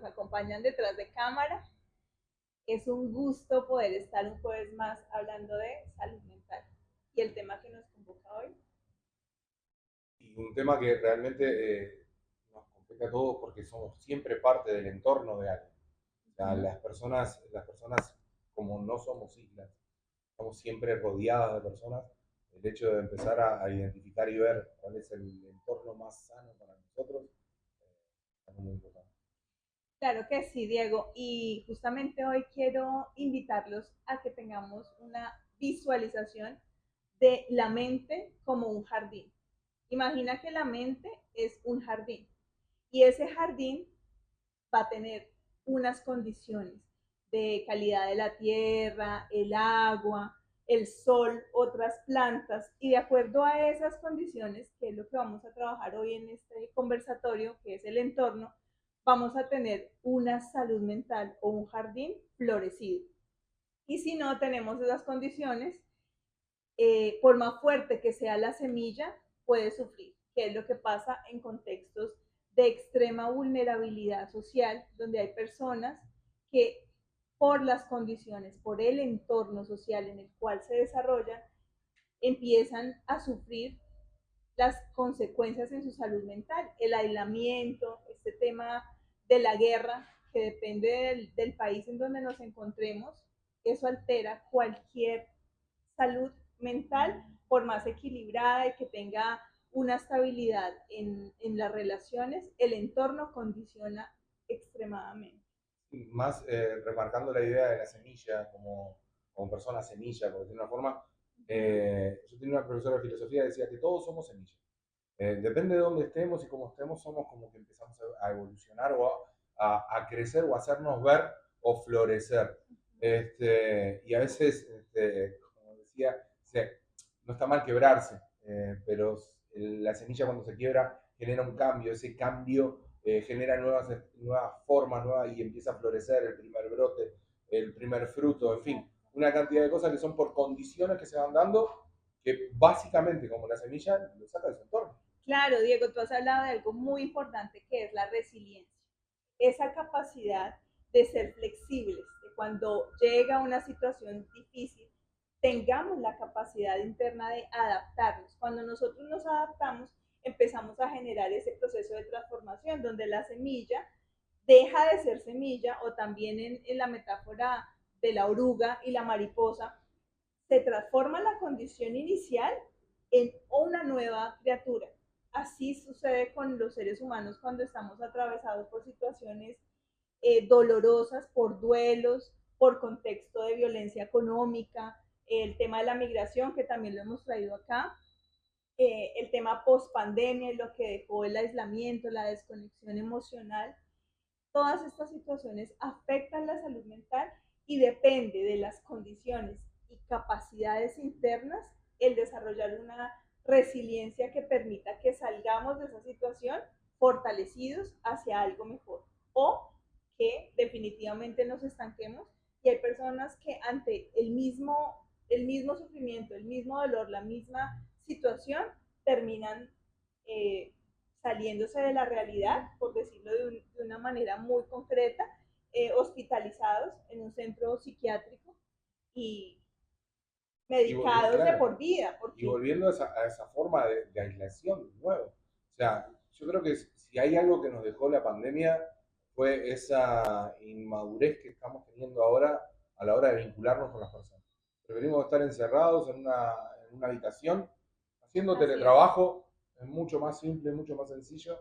acompañan detrás de cámara. Es un gusto poder estar un jueves más hablando de salud mental. Y el tema que nos convoca hoy. Y un tema que realmente nos complica a todos porque somos siempre parte del entorno de alguien. O sea, Ujú. las personas como no somos islas, estamos siempre rodeadas de personas. El hecho de empezar a identificar y ver cuál es el entorno más sano para nosotros es muy importante. Claro que sí, Diego. Y justamente hoy quiero invitarlos a que tengamos una visualización de la mente como un jardín. Imagina que la mente es un jardín y ese jardín va a tener unas condiciones de calidad de la tierra, el agua, el sol, otras plantas, y de acuerdo a esas condiciones, que es lo que vamos a trabajar hoy en este conversatorio, que es el entorno, vamos a tener una salud mental o un jardín florecido. Y si no tenemos esas condiciones, por más fuerte que sea la semilla, puede sufrir, que es lo que pasa en contextos de extrema vulnerabilidad social, donde hay personas que por las condiciones, por el entorno social en el cual se desarrollan, empiezan a sufrir las consecuencias en su salud mental, el aislamiento, este tema de la guerra, que depende del país en donde nos encontremos, eso altera cualquier salud mental, por más equilibrada y que tenga una estabilidad en las relaciones, el entorno condiciona extremadamente. Más remarcando la idea de la semilla como persona semilla, porque de una forma, yo tenía una profesora de filosofía que decía que todos somos semillas. Depende de dónde estemos y cómo estemos, somos como que empezamos a evolucionar o a crecer o a hacernos ver o florecer. Y a veces, como decía, no está mal quebrarse, pero la semilla cuando se quiebra genera un cambio, ese cambio genera nuevas formas y empieza a florecer el primer brote, el primer fruto, en fin, Exacto. una cantidad de cosas que son por condiciones que se van dando, que básicamente como la semilla lo saca de su entorno. Claro, Diego, tú has hablado de algo muy importante que es la resiliencia. Esa capacidad de ser flexibles, de cuando llega una situación difícil, tengamos la capacidad interna de adaptarnos. Cuando nosotros nos adaptamos, empezamos a generar ese proceso de transformación donde la semilla deja de ser semilla o también en la metáfora de la oruga y la mariposa, se transforma la condición inicial en una nueva criatura. Así sucede con los seres humanos cuando estamos atravesados por situaciones dolorosas, por duelos, por contexto de violencia económica, el tema de la migración, que también lo hemos traído acá, el tema post pandemia, lo que dejó el aislamiento, la desconexión emocional. Todas estas situaciones afectan la salud mental y depende de las condiciones y capacidades internas el desarrollar una resiliencia que permita que salgamos de esa situación fortalecidos hacia algo mejor o que definitivamente nos estanquemos. Y hay personas que ante el mismo sufrimiento, el mismo dolor, la misma situación, terminan saliéndose de la realidad, por decirlo de una manera muy concreta, hospitalizados en un centro psiquiátrico y medicados de Claro, por vida, y porque volviendo a esa forma de aislación de nuevo. O sea, yo creo que si hay algo que nos dejó la pandemia fue esa inmadurez que estamos teniendo ahora a la hora de vincularnos con las personas. Preferimos estar encerrados en una habitación, haciendo así es. teletrabajo, es mucho más simple, mucho más sencillo,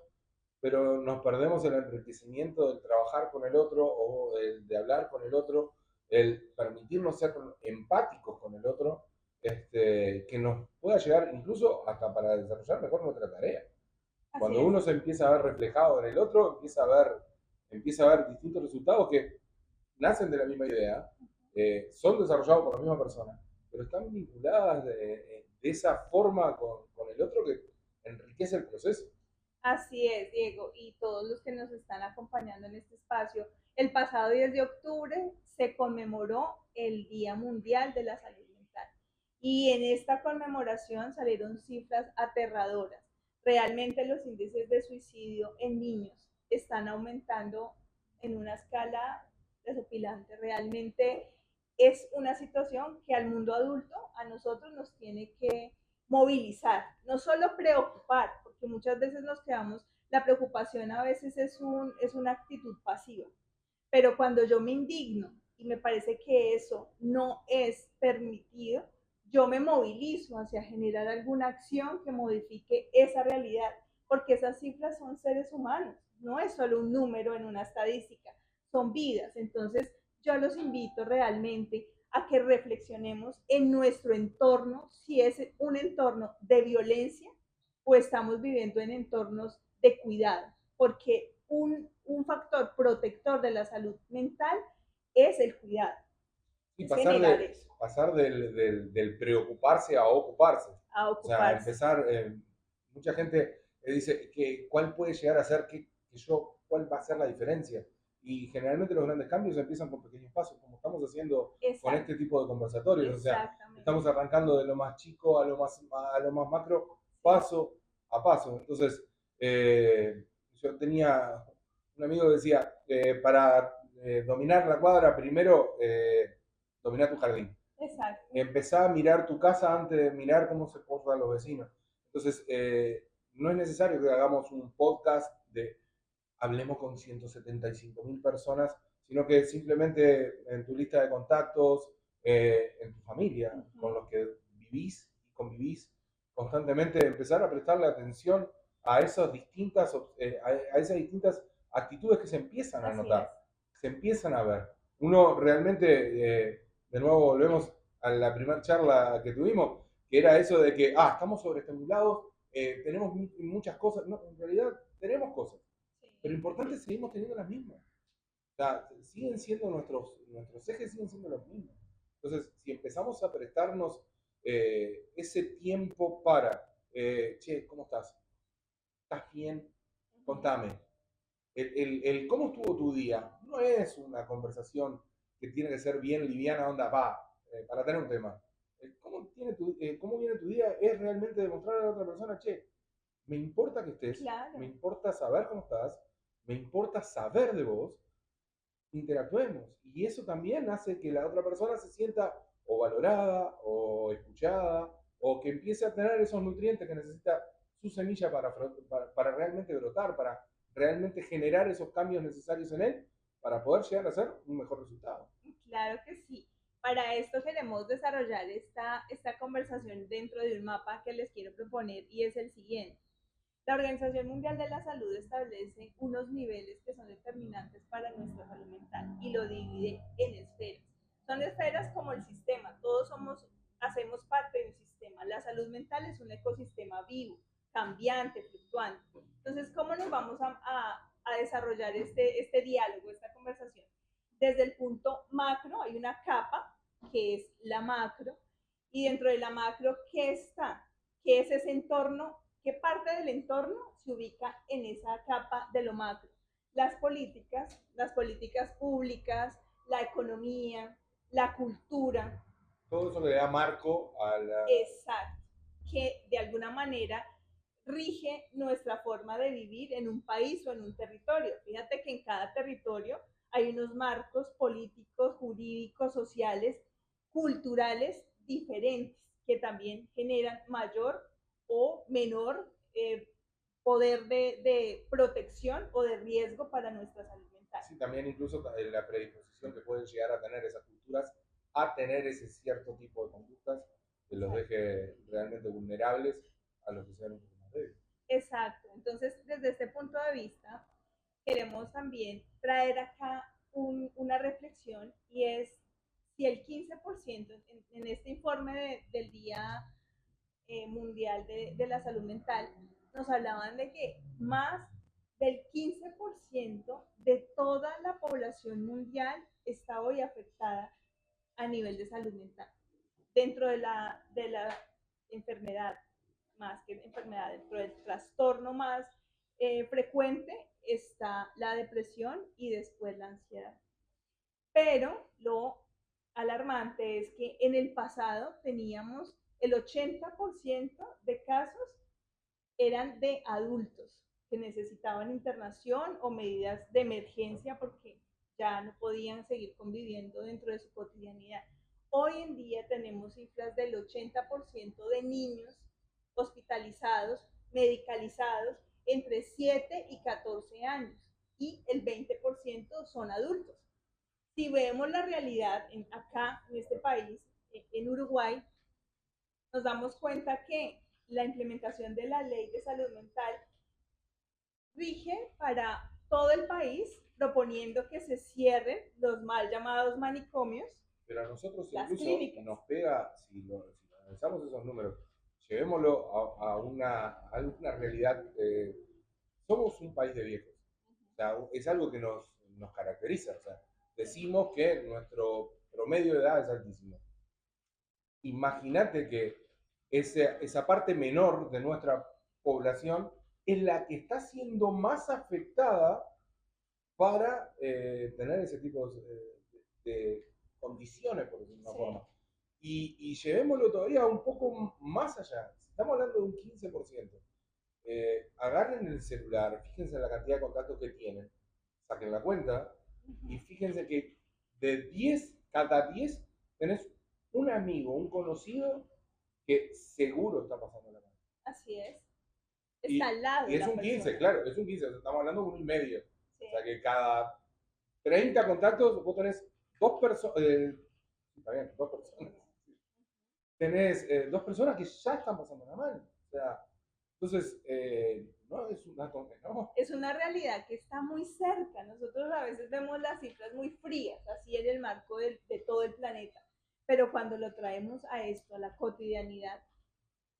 pero nos perdemos el enriquecimiento del trabajar con el otro o el de hablar con el otro, el permitirnos ser empáticos con el otro, que nos pueda llegar incluso hasta para desarrollar mejor nuestra tarea. Así Cuando es. uno se empieza a ver reflejado en el otro, empieza a ver distintos resultados que nacen de la misma idea, son desarrollados por la misma persona, pero están vinculadas de esa forma con el otro que enriquece el proceso. Así es, Diego, y todos los que nos están acompañando en este espacio. El pasado 10 de octubre se conmemoró el Día Mundial de la Salud Mental y en esta conmemoración salieron cifras aterradoras. Realmente los índices de suicidio en niños están aumentando en una escala desopilante. Realmente es una situación que al mundo adulto, a nosotros nos tiene que movilizar, no solo preocupar, porque muchas veces nos quedamos, la preocupación a veces es una actitud pasiva, pero cuando yo me indigno y me parece que eso no es permitido, yo me movilizo hacia generar alguna acción que modifique esa realidad, porque esas cifras son seres humanos, no es solo un número en una estadística, son vidas. Entonces, yo los invito realmente a que reflexionemos en nuestro entorno, si es un entorno de violencia o estamos viviendo en entornos de cuidado, porque un factor protector de la salud mental es el cuidado, Y es generar eso, pasar del preocuparse a ocuparse. a O sea, ocuparse. empezar, mucha gente dice que cuál puede llegar a ser, cuál va a ser la diferencia. Y generalmente los grandes cambios empiezan con pequeños pasos, como estamos haciendo con Exacto, este tipo de conversatorios. O sea, exactamente. estamos arrancando de lo más chico a lo más macro, Sí, paso a paso. Entonces, yo tenía un amigo que decía, para dominar la cuadra, primero dominar tu jardín. exacto. Empezá a mirar tu casa antes de mirar cómo se portan los vecinos. Entonces, no es necesario que hagamos un podcast de hablemos con 175.000 personas, sino que simplemente en tu lista de contactos, en tu familia, con los que vivís y convivís constantemente, empezar a prestarle atención a a esas distintas actitudes que se empiezan a Así es. notar, se empiezan a ver. Uno realmente, de nuevo volvemos a la primera charla que tuvimos, que era eso de que, estamos sobreestimulados, tenemos muchas cosas. No, en realidad tenemos cosas, pero Sí, importante, seguimos teniendo las mismas. O sea, siguen siendo nuestros ejes, siguen siendo los mismos. Entonces, si empezamos a prestarnos ese tiempo para, che, ¿cómo estás? ¿Estás bien? Contame. ¿Cómo estuvo tu día? No es una conversación que tiene que ser bien liviana, onda, para tener un tema. ¿Cómo viene tu día? Es realmente demostrar a la otra persona, che, me importa que estés, me claro. importa saber cómo estás, me importa saber de vos, interactuemos. Y eso también hace que la otra persona se sienta o valorada o escuchada o que empiece a tener esos nutrientes que necesita su semilla para realmente brotar, para realmente generar esos cambios necesarios en él para poder llegar a ser un mejor resultado. Claro que sí. Para esto queremos desarrollar esta conversación dentro de un mapa que les quiero proponer y es el siguiente. La Organización Mundial de la Salud establece unos niveles que son determinantes para nuestra salud mental y lo divide en esferas. Son esferas como el sistema, todos hacemos parte de un sistema. La salud mental es un ecosistema vivo, cambiante, fluctuante. Entonces, ¿cómo nos vamos a desarrollar este diálogo, esta conversación? Desde el punto macro hay una capa que es la macro y dentro de la macro, ¿qué está? ¿Qué es ese entorno? ¿Qué parte del entorno se ubica en esa capa de lo macro? Las políticas públicas, la economía, la cultura. Todo eso le da marco a la... Exacto. Que de alguna manera rige nuestra forma de vivir en un país o en un territorio. Fíjate que en cada territorio hay unos marcos políticos, jurídicos, sociales, culturales diferentes que también generan mayor o menor poder de protección o de riesgo para nuestra salud mental. Sí, también incluso la predisposición que pueden llegar a tener esas culturas a tener ese cierto tipo de conductas que los Exacto. deje realmente vulnerables a los que sean un poco más débiles. Exacto. Entonces, desde este punto de vista, queremos también traer acá una reflexión y es si el 15% en este informe del Día Mundial de la Salud Mental nos hablaban de que más del 15% de toda la población mundial está hoy afectada a nivel de salud mental. Dentro de la enfermedad, más que enfermedad, dentro del trastorno más frecuente está la depresión y después la ansiedad. Pero lo alarmante es que en el pasado teníamos el 80% de casos eran de adultos. que necesitaban internación o medidas de emergencia porque ya no podían seguir conviviendo dentro de su cotidianidad. Hoy en día tenemos cifras del 80% de niños hospitalizados, medicalizados, entre 7 y 14 años, y el 20% son adultos. Si vemos la realidad acá, en este país, en Uruguay, nos damos cuenta que la implementación de la ley de salud mental rige para todo el país, proponiendo que se cierren los mal llamados manicomios. Pero a nosotros las incluso clínicas. nos pega, si analizamos esos números, llevémoslo a una realidad. Somos un país de viejos. O sea, es algo que nos caracteriza. O sea, decimos que nuestro promedio de edad es altísimo. Imagínate que esa parte menor de nuestra población es la que está siendo más afectada para tener ese tipo de condiciones, por decirlo de una forma. Y llevémoslo todavía un poco más allá. Estamos hablando de un 15%. Agarren el celular, fíjense en la cantidad de contactos que tienen, saquen la cuenta y fíjense que cada 10 tenés un amigo, un conocido que seguro está pasando la mano. Así es. Está al lado. Y es un 15, claro, es un 15, estamos hablando de 1,5. Sí. O sea que cada 30 contactos vos tenés dos personas, está bien, dos personas. Tenés dos personas que ya están pasando la mano. O sea, entonces, no es una tontería, no. Es una realidad que está muy cerca. Nosotros a veces vemos las cifras muy frías, así en el marco de todo el planeta. Pero cuando lo traemos a esto, a la cotidianidad,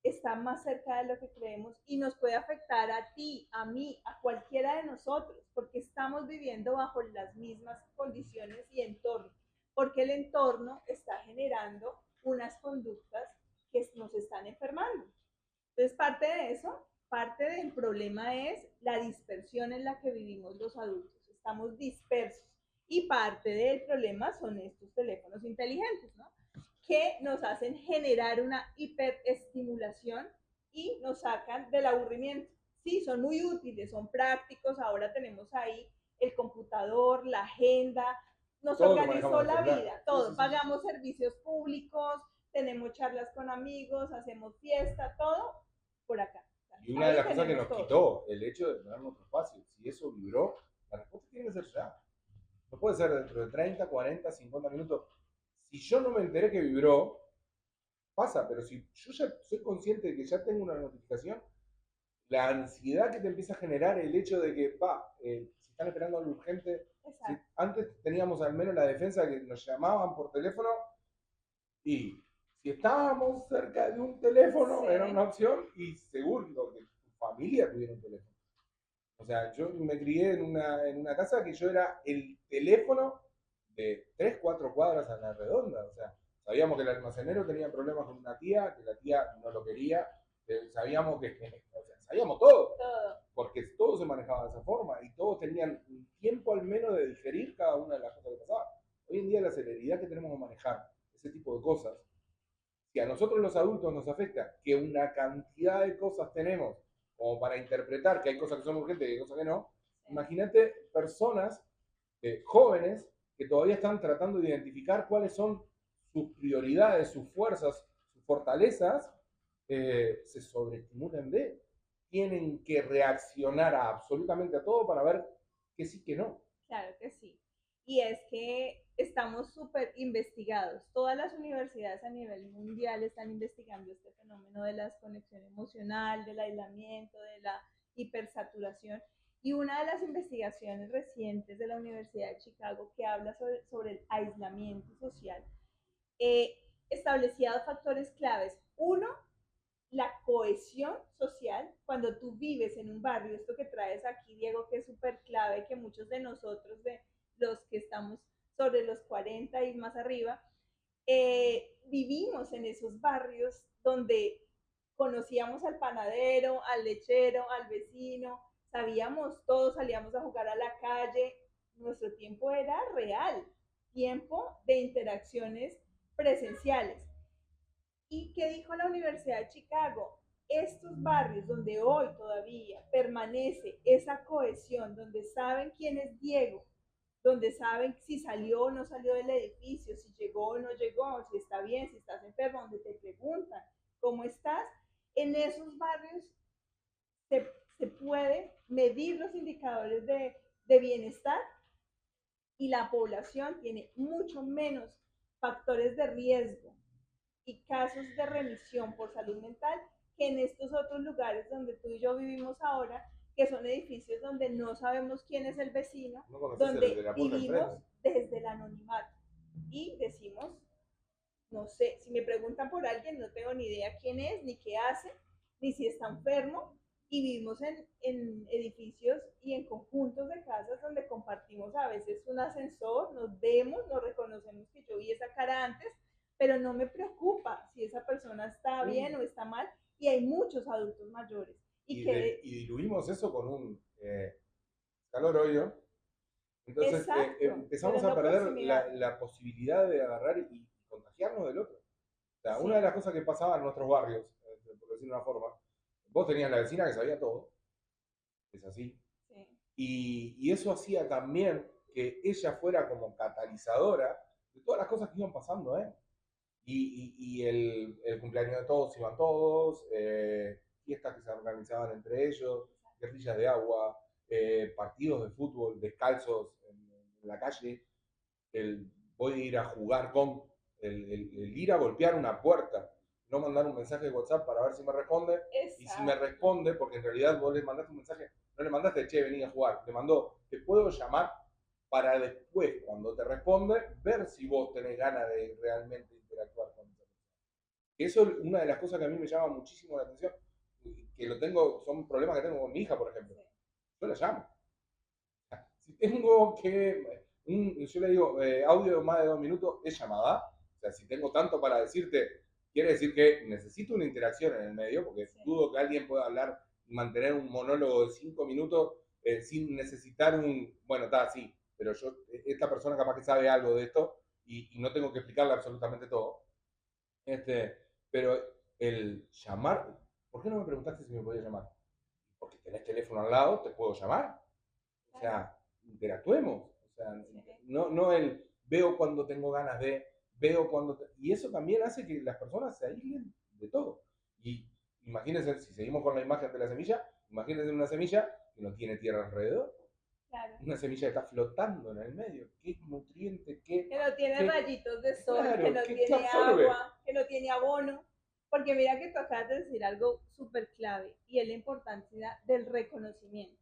está más cerca de lo que creemos y nos puede afectar a ti, a mí, a cualquiera de nosotros, porque estamos viviendo bajo las mismas condiciones y entorno, porque el entorno está generando unas conductas que nos están enfermando. Entonces, parte del problema es la dispersión en la que vivimos los adultos. Estamos dispersos. Y parte del problema son estos teléfonos inteligentes, ¿no? Que nos hacen generar una hiperestimulación y nos sacan del aburrimiento. Sí, son muy útiles, son prácticos. Ahora tenemos ahí el computador, la agenda, nos todo organizó la vida, todo. Sí, sí, pagamos servicios públicos, tenemos charlas con amigos, hacemos fiesta, todo por acá. Y una de las cosas que nos quitó el hecho de tener nuestro espacio. Si eso vibró, la respuesta tiene que ser ya. No puede ser dentro de 30, 40, 50 minutos. Si yo no me enteré que vibró, pasa, pero si yo ya soy consciente de que ya tengo una notificación, la ansiedad que te empieza a generar el hecho de que, si están esperando algo urgente, si antes teníamos al menos la defensa de que nos llamaban por teléfono y si estábamos cerca de un teléfono era una opción y seguro que tu familia tuviera un teléfono. O sea, yo me crié en una casa que yo era el teléfono de 3, 4 cuadras a la redonda. O sea, sabíamos que el almacenero tenía problemas con una tía, que la tía no lo quería. Sabíamos sabíamos todo. Porque todo se manejaba de esa forma y todos tenían un tiempo al menos de digerir cada una de las cosas que pasaban. Hoy en día la celeridad que tenemos de manejar ese tipo de cosas, si a nosotros los adultos nos afecta que una cantidad de cosas tenemos como para interpretar que hay cosas que son urgentes y hay cosas que no, imagínate personas jóvenes que todavía están tratando de identificar cuáles son sus prioridades, sus fuerzas, sus fortalezas, se sobreestimulan tienen que reaccionar absolutamente a todo para ver que sí, que no. Claro que sí. Y es que estamos súper investigados. Todas las universidades a nivel mundial están investigando este fenómeno de la desconexión emocional, del aislamiento, de la hipersaturación. Y una de las investigaciones recientes de la Universidad de Chicago que habla sobre el aislamiento social establecía dos factores claves. Uno, la cohesión social, cuando tú vives en un barrio, esto que traes aquí, Diego, que es súper clave, que muchos de nosotros, de los que estamos sobre los 40 y más arriba, vivimos en esos barrios donde conocíamos al panadero, al lechero, al vecino, sabíamos todos, salíamos a jugar a la calle, nuestro tiempo era real, tiempo de interacciones presenciales. ¿Y qué dijo la Universidad de Chicago? estos barrios donde hoy todavía permanece esa cohesión, donde saben quién es Diego, donde saben si salió o no salió del edificio, si llegó o no llegó, si está bien, si estás enfermo, donde te preguntan cómo estás, en esos barrios se, se puede medir los indicadores de bienestar y la población tiene mucho menos factores de riesgo y casos de remisión por salud mental que en estos otros lugares donde tú y yo vivimos ahora, que son edificios donde no sabemos quién es el vecino, No donde de la puerta vivimos enfrente. desde el anonimato y decimos, no sé, si me preguntan por alguien, no tengo ni idea quién es, ni qué hace, ni si está enfermo, y vivimos en edificios y en conjuntos de casas donde compartimos a veces un ascensor, nos vemos, nos reconocemos que yo vi esa cara antes, pero no me preocupa si esa persona está bien o está mal, y hay muchos adultos mayores. Y diluimos eso con un calor hoyo. Entonces exacto, pero empezamos a no perder proximidad. la posibilidad de agarrar y contagiarnos del otro. O sea, una de Sí, las cosas que pasaba en nuestros barrios, por decirlo de una forma, vos tenías la vecina que sabía todo, es así, sí, y eso hacía también que ella fuera como catalizadora de todas las cosas que iban pasando, ¿eh? Y el cumpleaños de todos iban todos, fiestas que se organizaban entre ellos, guerrillas de agua, partidos de fútbol descalzos en la calle, el voy a ir a jugar con, el ir a golpear una puerta, no mandar un mensaje de WhatsApp para ver si me responde, y si me exacto. responde, porque en realidad vos le mandaste un mensaje, no le mandaste, che, vení a jugar, te mandó, te puedo llamar para después, cuando te responde, ver si vos tenés ganas de realmente interactuar con esa persona. Eso es una de las cosas que a mí me llama muchísimo la atención, que lo tengo, son problemas que tengo con mi hija, por ejemplo. Sí. Yo la llamo. Si tengo que, yo le digo, audio de más de 2 minutos es llamada. O sea, si tengo tanto para decirte, quiere decir que necesito una interacción en el medio, porque Sí. dudo que alguien pueda hablar y mantener un monólogo de 5 minutos sin necesitar un, bueno, está así, pero yo, esta persona capaz que sabe algo de esto y no tengo que explicarle absolutamente todo. Este, pero el llamar, ¿por qué no me preguntaste si me podía llamar? Porque tenés teléfono al lado, te puedo llamar. O Claro. sea, interactuemos. O sea, Sí. no el veo cuando tengo ganas de, veo cuando... Y eso también hace que las personas se aíslen de todo. Y imagínense, si seguimos con la imagen de la semilla, imagínense una semilla que no tiene tierra alrededor. Claro. Una semilla que está flotando en el medio. ¿Qué nutriente, Que no tiene qué, rayitos de sol, que claro, no qué tiene absorbe? agua, que no tiene abono. Porque mira que tú acabas de decir algo súper clave y es la importancia del reconocimiento.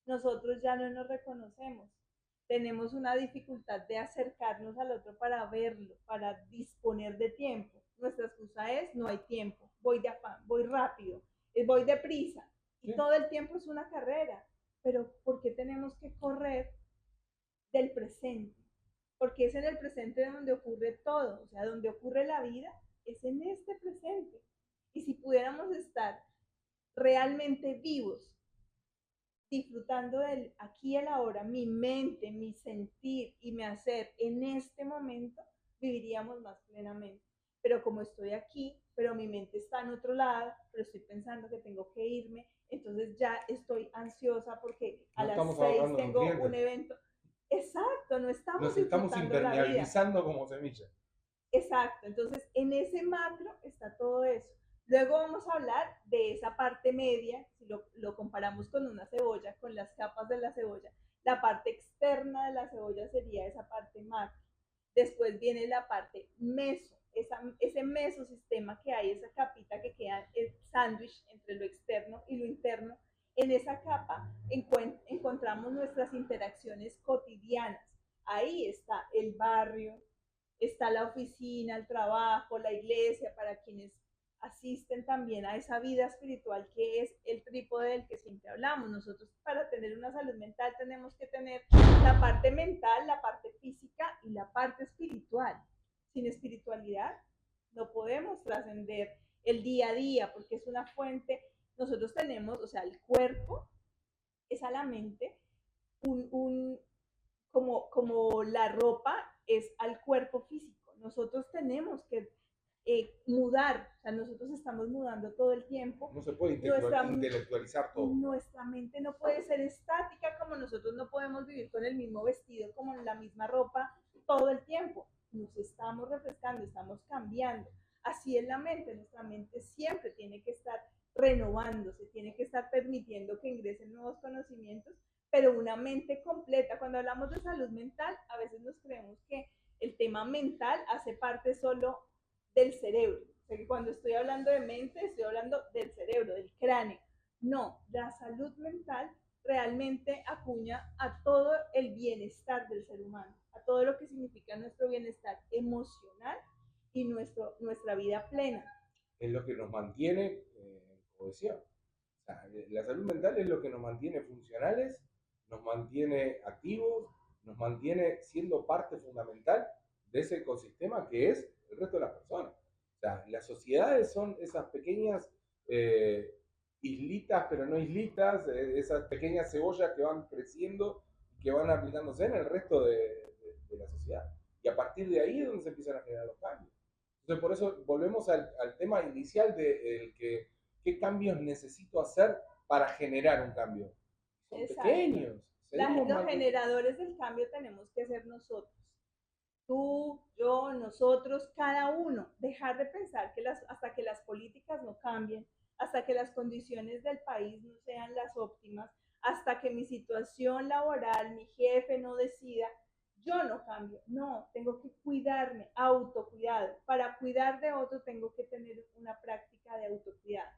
Nosotros ya no nos reconocemos. Tenemos una dificultad de acercarnos al otro para verlo, para disponer de tiempo. Nuestra excusa es no hay tiempo, voy de afán, voy rápido, voy deprisa. Y Sí, todo el tiempo es una carrera. Pero ¿por qué tenemos que correr del presente? Porque es en el presente donde ocurre todo, o sea, donde ocurre la vida, es en este presente. Y si pudiéramos estar realmente vivos, disfrutando del aquí y el ahora, mi mente, mi sentir y mi hacer en este momento, viviríamos más plenamente. Pero como estoy aquí, pero mi mente está en otro lado, pero estoy pensando que tengo que irme, entonces ya estoy ansiosa porque a no las estamos 6 ahorrando tengo un nutrientes. evento. Exacto, no Nos estamos estamos disfrutando la vida. impermeabilizando como semilla. Exacto, entonces en ese macro está todo eso. Luego vamos a hablar de esa parte media, si lo comparamos con una cebolla, con las capas de la cebolla. La parte externa de la cebolla sería esa parte macro. Después viene la parte meso, ese mesosistema que hay, esa capita que queda el sándwich entre lo externo y lo interno. En esa capa encontramos nuestras interacciones cotidianas. Ahí está el barrio, está la oficina, el trabajo, la iglesia, para quienes asisten también a esa vida espiritual que es el trípode del que siempre hablamos. Nosotros para tener una salud mental tenemos que tener la parte mental, la parte física y la parte espiritual. Sin espiritualidad no podemos trascender el día a día porque es una fuente. Nosotros tenemos, o sea, el cuerpo es a la mente como la ropa es al cuerpo físico. Nosotros tenemos que mudar, o sea, nosotros estamos estamos mudando todo el tiempo. No se puede intelectualizar todo. Nuestra mente no puede ser estática, como nosotros no podemos vivir con el mismo vestido, como la misma ropa todo el tiempo. Nos estamos refrescando, estamos cambiando. Así es la mente, nuestra mente siempre tiene que estar renovándose, tiene que estar permitiendo que ingresen nuevos conocimientos, pero una mente completa. Cuando hablamos de salud mental, a veces nos creemos que el tema mental hace parte solo del cerebro. O sea, que cuando estoy hablando de mente, estoy hablando del cerebro, del cráneo. No, la salud mental realmente acuña a todo el bienestar del ser humano, a todo lo que significa nuestro bienestar emocional y nuestra vida plena. Es lo que nos mantiene, como decía, o sea, la salud mental es lo que nos mantiene funcionales, nos mantiene activos, nos mantiene siendo parte fundamental de ese ecosistema que es el resto de las personas. O sea, las sociedades son esas pequeñas islitas, pero no islitas, esas pequeñas cebollas que van creciendo y que van aplicándose en el resto de la sociedad. Y a partir de ahí es donde se empiezan a generar los cambios. Entonces, por eso volvemos al tema inicial de que, qué cambios necesito hacer para generar un cambio. Son pequeños. Los generadores del cambio tenemos que ser nosotros. Tú, yo, nosotros, cada uno. Dejar de pensar que hasta que las políticas no cambien, hasta que las condiciones del país no sean las óptimas, hasta que mi situación laboral, mi jefe no decida, yo no cambio. No, tengo que cuidarme, autocuidado. Para cuidar de otro tengo que tener una práctica de autocuidado.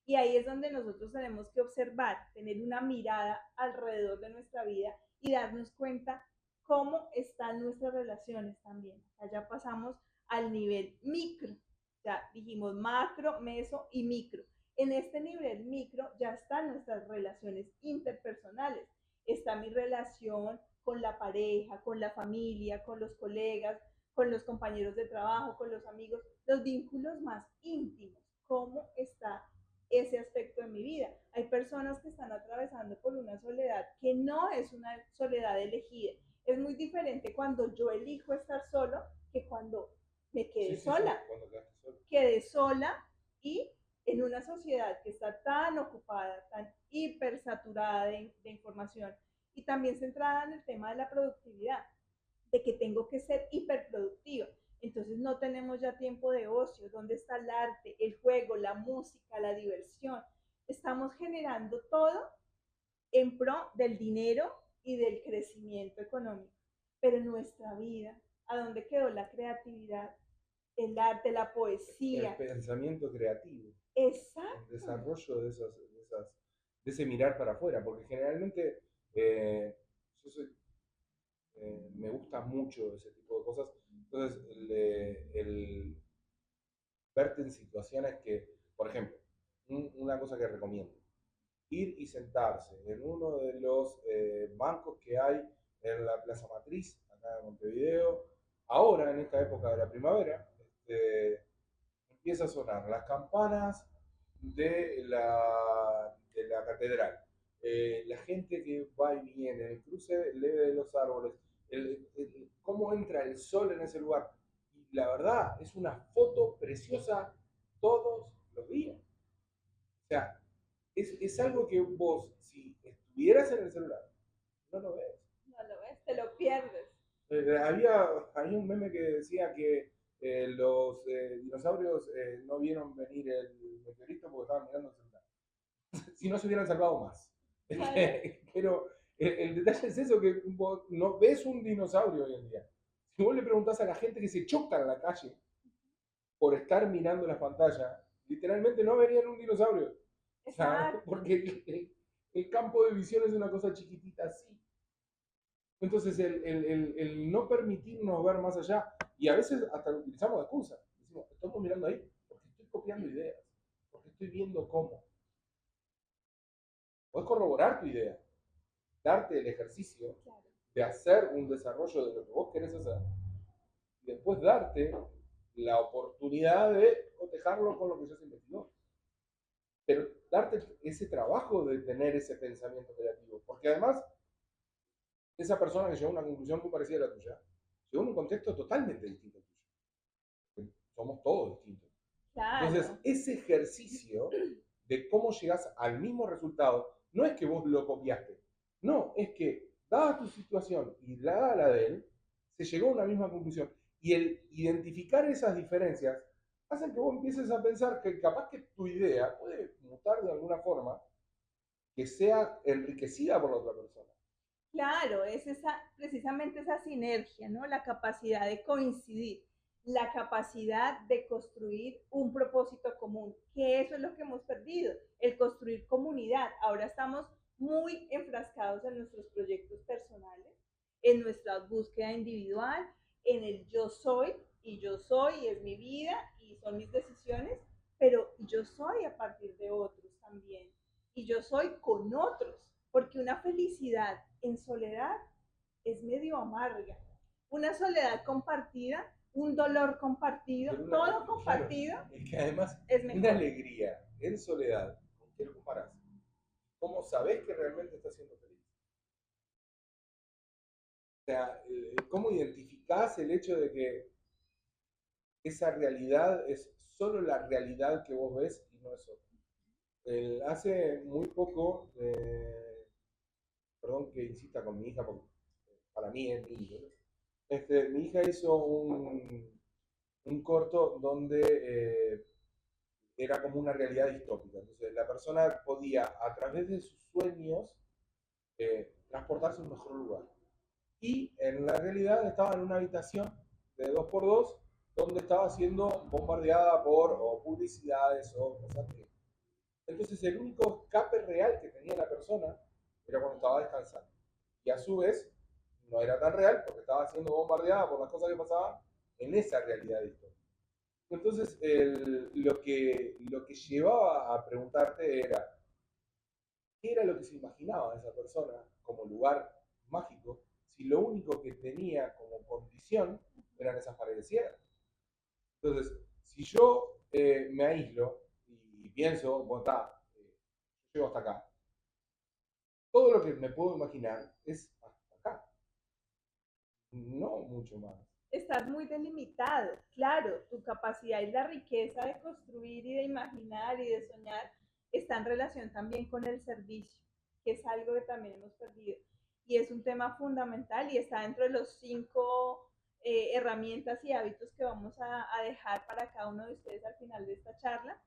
Y ahí es donde nosotros tenemos que observar, tener una mirada alrededor de nuestra vida y darnos cuenta cómo están nuestras relaciones también. Allá pasamos al nivel micro. Ya dijimos macro, meso y micro. En este nivel micro ya están nuestras relaciones interpersonales. Está mi relación con la pareja, con la familia, con los colegas, con los compañeros de trabajo, con los amigos, los vínculos más íntimos. ¿Cómo está ese aspecto de mi vida? Hay personas que están atravesando por una soledad que no es una soledad elegida. Es muy diferente cuando yo elijo estar solo que cuando me quedé sola. Quedé sola y en una sociedad que está tan ocupada, tan hipersaturada de información y también centrada en el tema de la productividad, de que tengo que ser hiperproductiva. Entonces no tenemos ya tiempo de ocio. ¿Dónde está el arte, el juego, la música, la diversión? Estamos generando todo en pro del dinero y del crecimiento económico. Pero en nuestra vida, ¿a dónde quedó la creatividad, el arte, la poesía? El pensamiento creativo. Exacto. El desarrollo de ese mirar para afuera, porque generalmente yo soy, me gusta mucho ese tipo de cosas. Entonces, el verte en situaciones que, por ejemplo, una cosa que recomiendo, ir y sentarse en uno de los bancos que hay en la Plaza Matriz, acá en Montevideo, ahora en esta época de la primavera, empieza a sonar las campanas de la catedral. La gente que va y viene, el cruce leve de los árboles, cómo entra el sol en ese lugar. Y la verdad, es una foto preciosa todos los días. O sea, es algo que vos, si estuvieras en el celular, no lo ves. No lo ves, te lo pierdes. Había un meme que decía que los dinosaurios no vieron venir el meteorito porque estaban mirando el celular. Si no se hubieran salvado más. Pero el detalle es eso, que vos no ves un dinosaurio hoy en día. Si vos le preguntás a la gente que se choca en la calle por estar mirando las pantallas, literalmente no verían un dinosaurio. O sea, porque el campo de visión es una cosa chiquitita así. Entonces, el no permitirnos ver más allá, y a veces hasta lo utilizamos de excusa. Decimos, estamos mirando ahí porque estoy copiando ideas, porque estoy viendo cómo. Puedes corroborar tu idea, darte el ejercicio de hacer un desarrollo de lo que vos querés hacer, y después darte la oportunidad de cotejarlo con lo que ya se investigó. Pero darte ese trabajo de tener ese pensamiento creativo, porque además esa persona que llegó a una conclusión muy parecida a la tuya, llegó en un contexto totalmente distinto al tuyo. Somos todos distintos. Entonces, Claro, ese ejercicio de cómo llegas al mismo resultado, no es que vos lo copiaste, no, es que dada tu situación y dada la de él, se llegó a una misma conclusión. Y el identificar esas diferencias hace que vos empieces a pensar que capaz que tu idea puede mutar de alguna forma que sea enriquecida por la otra persona. claro, es esa, precisamente esa sinergia, ¿no? La capacidad de coincidir, la capacidad de construir un propósito común, que eso es lo que hemos perdido, el construir comunidad. Ahora estamos muy enfrascados en nuestros proyectos personales, en nuestra búsqueda individual, en el yo soy, y es mi vida, y son mis decisiones, pero yo soy a partir de otros también, y yo soy con otros, porque una felicidad en soledad es medio amarga. Una soledad compartida, un dolor compartido, Pero todo claro, compartido es que además es una mejor. alegría en soledad, ¿con qué lo comparás? ¿Cómo sabés que realmente estás siendo feliz? O sea, ¿cómo identificás el hecho de que esa realidad es solo la realidad que vos ves y no es otra? Hace muy poco, perdón que insista con mi hija, porque para mí es mi hijo, ¿no? Mi hija hizo un corto donde era como una realidad distópica. Entonces la persona podía, a través de sus sueños, transportarse a un mejor lugar. Y en la realidad estaba en una habitación de 2x2 donde estaba siendo bombardeada por o publicidades o cosas que... Entonces el único escape real que tenía la persona era cuando estaba descansando. Y a su vez no era tan real porque estaba siendo bombardeada por las cosas que pasaban en esa realidad distópica. Entonces lo que llevaba a preguntarte era, ¿qué era lo que se imaginaba esa persona como lugar mágico si lo único que tenía como condición eran esas paredes ciegas? Entonces, si yo me aíslo y pienso, bueno, está, llego hasta acá, todo lo que me puedo imaginar es hasta acá, no mucho más. Estás muy delimitado, claro, tu capacidad y la riqueza de construir y de imaginar y de soñar está en relación también con el servicio, que es algo que también hemos perdido. Y es un tema fundamental y está dentro de los 5 herramientas y hábitos que vamos a dejar para cada uno de ustedes al final de esta charla.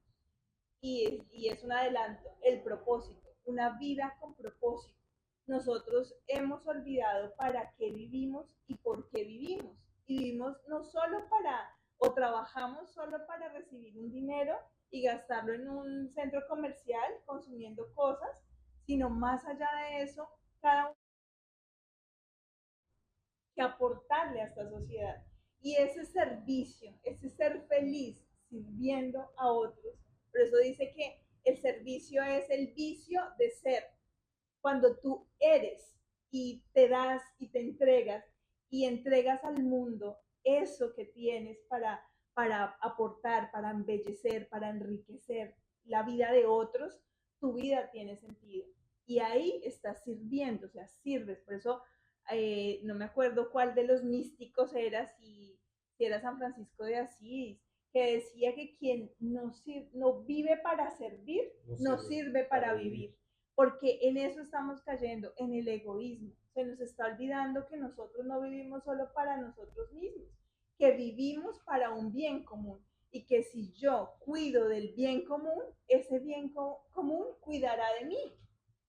Y es un adelanto, el propósito, una vida con propósito. Nosotros hemos olvidado para qué vivimos y por qué vivimos. Y vivimos no solo para, o trabajamos solo para recibir un dinero y gastarlo en un centro comercial consumiendo cosas, sino más allá de eso, cada uno que aportarle a esta sociedad. Y ese servicio, ese ser feliz sirviendo a otros. Por eso dice que el servicio es el vicio de ser. Cuando tú eres y te das y te entregas y entregas al mundo eso que tienes para aportar, para embellecer, para enriquecer la vida de otros, tu vida tiene sentido. Y ahí estás sirviendo, o sea, sirves. Por eso no me acuerdo cuál de los místicos era, si era San Francisco de Asís, que decía que quien no vive para servir, No no sirve sirve para para vivir. vivir, porque en eso estamos cayendo, en el egoísmo. Se nos está olvidando que nosotros no vivimos solo para nosotros mismos, que vivimos para un bien común y que si yo cuido del bien común, ese bien común cuidará de mí.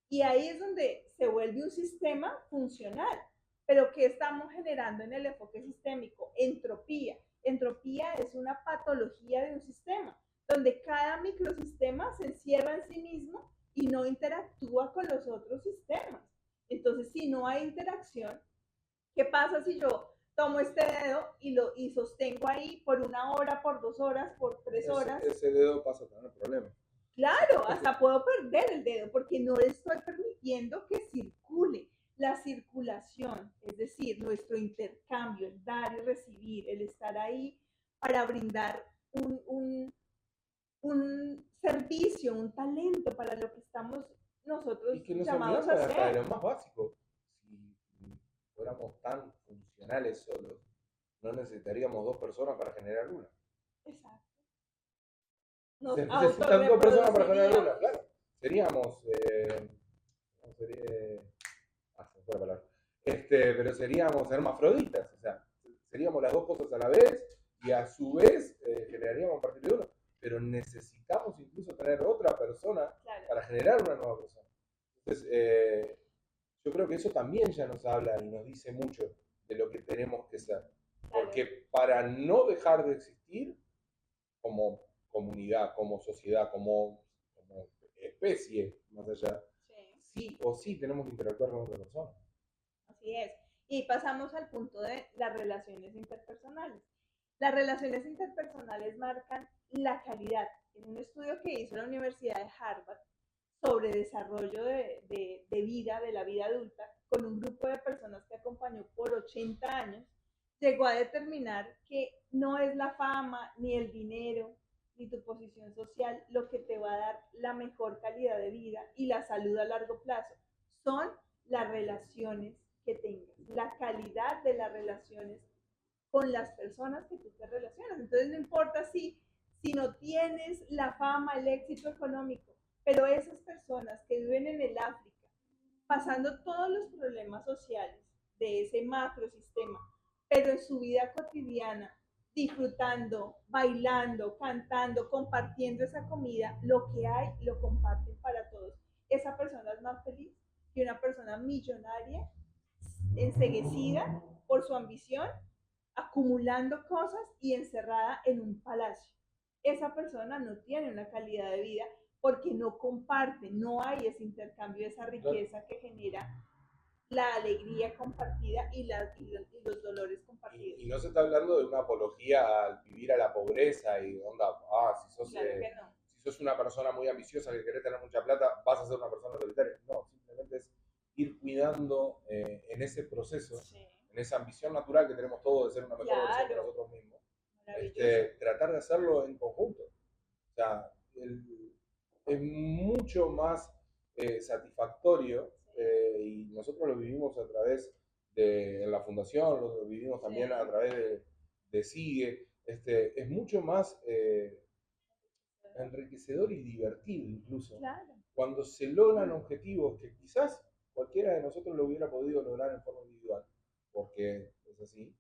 Y ahí es donde se vuelve un sistema funcional. Pero ¿qué estamos generando en el enfoque sistémico? Entropía. Entropía es una patología de un sistema, donde cada microsistema se encierra en sí mismo y no interactúa con los otros sistemas. Entonces, si no hay interacción, ¿qué pasa si yo tomo este dedo y sostengo ahí por 1 hora, por 2 horas, por 3 horas? Ese dedo pasa a tener problemas. Claro, hasta puedo perder el dedo porque no le estoy permitiendo que circule. La circulación, es decir, nuestro intercambio, el dar y recibir, el estar ahí para brindar un servicio, un talento para lo que estamos nosotros Y que nos llamados olvidamos a hasta de hacer. lo más básico. Si fuéramos tan funcionales solos, no necesitaríamos dos personas para generar una. Exacto. nos Se necesitan dos personas para generar una, autorreproduciríamos. claro. Seríamos, ¿cómo sería? Se me fue la palabra. Pero seríamos hermafroditas, o sea, seríamos las dos cosas a la vez y a su vez generaríamos a partir de uno. Pero necesitamos incluso tener otra persona Claro, para generar una nueva persona. Entonces, yo creo que eso también ya nos habla y nos dice mucho de lo que tenemos que ser. claro. Porque para no dejar de existir como comunidad, como sociedad, como especie, más allá, Sí. sí o sí tenemos que interactuar con otra persona. Así es. Y pasamos al punto de las relaciones interpersonales. Las relaciones interpersonales marcan la calidad. En un estudio que hizo la Universidad de Harvard sobre desarrollo de vida, de la vida adulta, con un grupo de personas que acompañó por 80 años, llegó a determinar que no es la fama, ni el dinero, ni tu posición social lo que te va a dar la mejor calidad de vida y la salud a largo plazo. Son las relaciones que tengas, la calidad de las relaciones con las personas que tú te relacionas. Entonces no importa si no tienes la fama, el éxito económico, pero esas personas que viven en el África, pasando todos los problemas sociales de ese macrosistema, pero en su vida cotidiana, disfrutando, bailando, cantando, compartiendo esa comida, lo que hay lo comparten para todos. Esa persona es más feliz que una persona millonaria, enseguecida por su ambición, acumulando cosas y encerrada en un palacio. Esa persona no tiene una calidad de vida porque no comparte, no hay ese intercambio, esa riqueza que genera la alegría compartida y los dolores compartidos. Y no se está hablando de una apología al vivir a la pobreza y onda, Claro que no. si sos una persona muy ambiciosa que querés tener mucha plata, vas a ser una persona solitaria. No, simplemente es ir cuidando en ese proceso, Sí, en esa ambición natural que tenemos todos de ser una mejor versión de claro, nosotros mismos. maravilloso. Tratar de hacerlo en conjunto. O sea, es mucho más satisfactorio y nosotros lo vivimos a través de la fundación, lo vivimos también a Sí, través de SIGUE. Es mucho más enriquecedor y divertido incluso claro. cuando se logran objetivos que quizás cualquiera de nosotros lo hubiera podido lograr en forma individual, porque es así,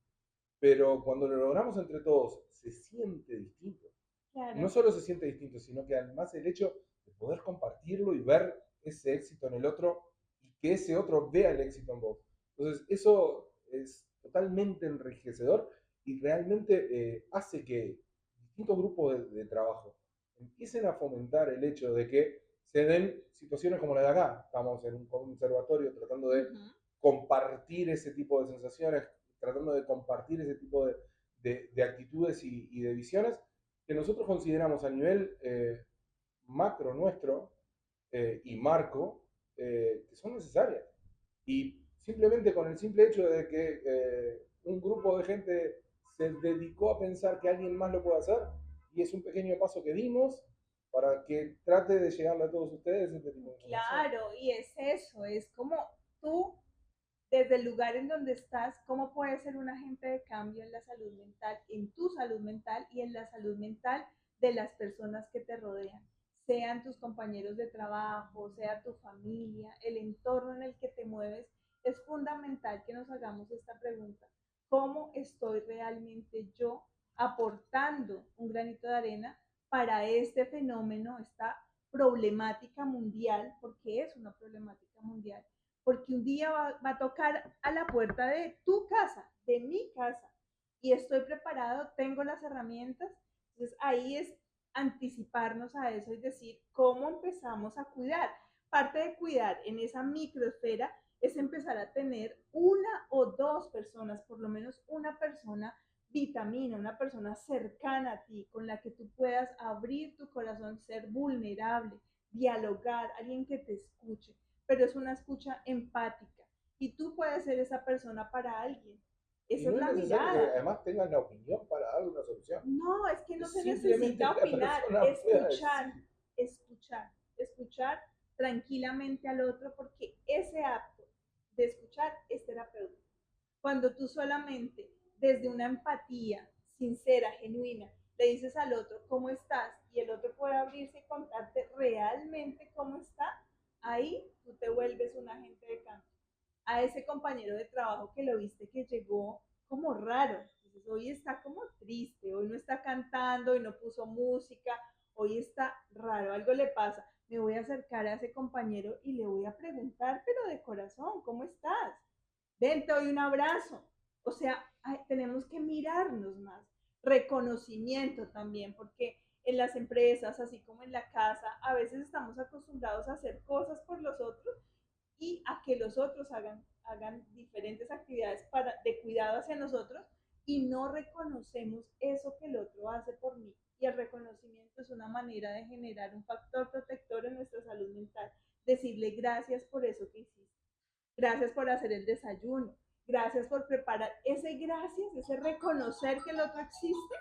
pero cuando lo logramos entre todos se siente distinto. No Claro. solo se siente distinto, sino que además el hecho de poder compartirlo y ver ese éxito en el otro y que ese otro vea el éxito en vos. Entonces, eso es totalmente enriquecedor y realmente hace que distintos grupos de trabajo empiecen a fomentar el hecho de que se den situaciones como la de acá. Estamos en un conservatorio tratando de Ujú. compartir ese tipo de sensaciones, tratando de compartir ese tipo de actitudes y de visiones que nosotros consideramos a nivel macro nuestro y marco que son necesarias. Y simplemente con el simple hecho de que un grupo de gente se dedicó a pensar que alguien más lo puede hacer y es un pequeño paso que dimos para que trate de llegarle a todos ustedes este tipo de información. Claro, y es eso, es como tú desde el lugar en donde estás, cómo puedes ser un agente de cambio en la salud mental, en tu salud mental y en la salud mental de las personas que te rodean, sean tus compañeros de trabajo, sea tu familia, el entorno en el que te mueves. Es fundamental que nos hagamos esta pregunta: ¿cómo estoy realmente yo aportando un granito de arena para este fenómeno, esta problemática mundial, porque es una problemática mundial? Porque un día va a tocar a la puerta de tu casa, de mi casa, y estoy preparado, tengo las herramientas. Entonces ahí es anticiparnos a eso y decir cómo empezamos a cuidar. Parte de cuidar en esa microesfera es empezar a tener una o dos personas, por lo menos una persona vitamina, una persona cercana a ti, con la que tú puedas abrir tu corazón, ser vulnerable, dialogar, alguien que te escuche, pero es una escucha empática. Y tú puedes ser esa persona para alguien. Y Esa es no es la necesario que mirada. además tengan la opinión para darle una solución. No, es que no Es se simplemente necesita que la opinar, persona pueda escuchar, decir. escuchar, escuchar tranquilamente al otro, porque ese acto de escuchar es terapéutico. Cuando tú solamente desde una empatía sincera, genuina, le dices al otro cómo estás y el otro puede trabajo que lo viste que llegó como raro. Entonces, hoy está como triste, hoy no está cantando, hoy no puso música, hoy está raro, algo le pasa. Me voy a acercar a ese compañero y le voy a preguntar, pero de corazón, ¿cómo estás? Ven, te doy un abrazo. O sea, tenemos que mirarnos más. Reconocimiento también, porque en las empresas, así como en la casa, a veces estamos acostumbrados a hacer cosas por los otros y a que los otros hagan diferentes actividades de cuidado hacia nosotros y no reconocemos eso que el otro hace por mí. Y el reconocimiento es una manera de generar un factor protector en nuestra salud mental. Decirle gracias por eso que hiciste. Gracias por hacer el desayuno. Gracias por preparar. Ese gracias, ese reconocer que el otro existe,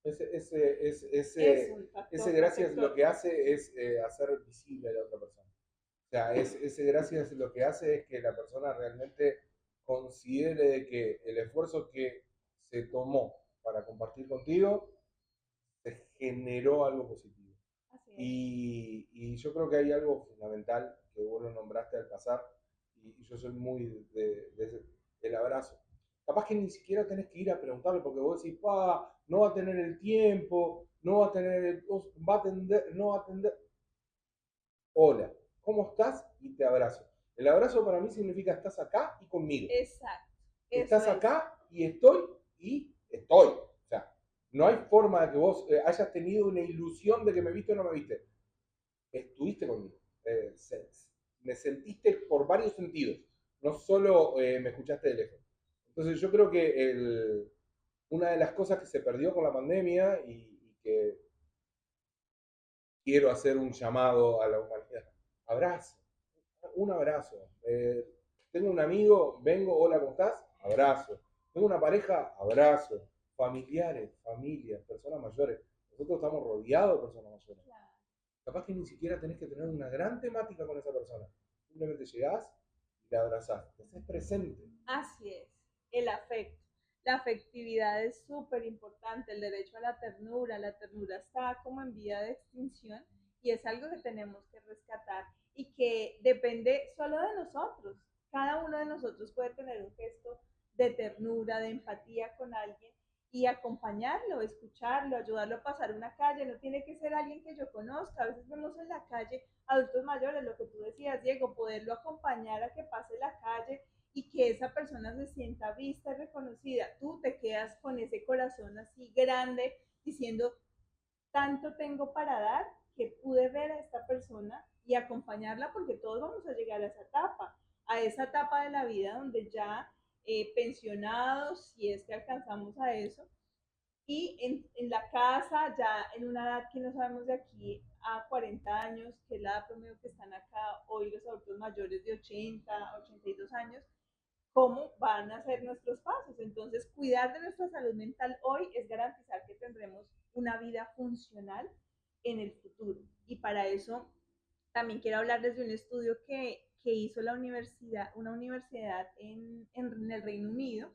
es un Ese factor gracias lo protector. que hace es hacer visible a la otra persona. O sea, ese gracias lo que hace es que la persona realmente considere de que el esfuerzo que se tomó para compartir contigo se generó algo positivo. Así es. Y yo creo que hay algo fundamental que vos lo nombraste al pasar, y yo soy muy del abrazo. Capaz que ni siquiera tenés que ir a preguntarle porque vos decís, pa, no va a tener el tiempo, no va a tener va a atender, no va a atender. Hola, ¿cómo estás? Y te abrazo. El abrazo para mí significa estás acá y conmigo. Exacto. Eso Estás es. acá y estoy. O sea, no hay forma de que vos hayas tenido una ilusión de que me viste o no me viste. Estuviste conmigo. Me sentiste por varios sentidos. No solo me escuchaste de lejos. Entonces yo creo que una de las cosas que se perdió con la pandemia y que quiero hacer un llamado a la humanidad. Abrazo. Un abrazo. Tengo un amigo, vengo, hola, ¿cómo estás? Abrazo. Tengo una pareja, abrazo. Familiares, familias, personas mayores. Nosotros estamos rodeados de personas mayores. Claro. Capaz que ni siquiera tenés que tener una gran temática con esa persona. Simplemente llegás y la abrazás. Te haces presente. Así es. El afecto. La afectividad es súper importante, el derecho a la ternura está como en vía de extinción y es algo que tenemos que rescatar y que depende solo de nosotros. Cada uno de nosotros puede tener un gesto de ternura, de empatía con alguien y acompañarlo, escucharlo, ayudarlo a pasar una calle. No tiene que ser alguien que yo conozca. A veces vemos en la calle adultos mayores, lo que tú decías, Diego, poderlo acompañar a que pase la calle y que esa persona se sienta vista y reconocida. Tú te quedas con ese corazón así grande diciendo, tanto tengo para dar que pude ver a esta persona y acompañarla porque todos vamos a llegar a esa etapa de la vida donde ya pensionados, si es que alcanzamos a eso, y en la casa, ya en una edad que no sabemos de aquí a 40 años, que es la edad promedio que están acá hoy los adultos mayores de 82 años, cómo van a ser nuestros pasos. Entonces, cuidar de nuestra salud mental hoy es garantizar que tendremos una vida funcional en el futuro. Y para eso también quiero hablarles de un estudio que hizo una universidad en el Reino Unido,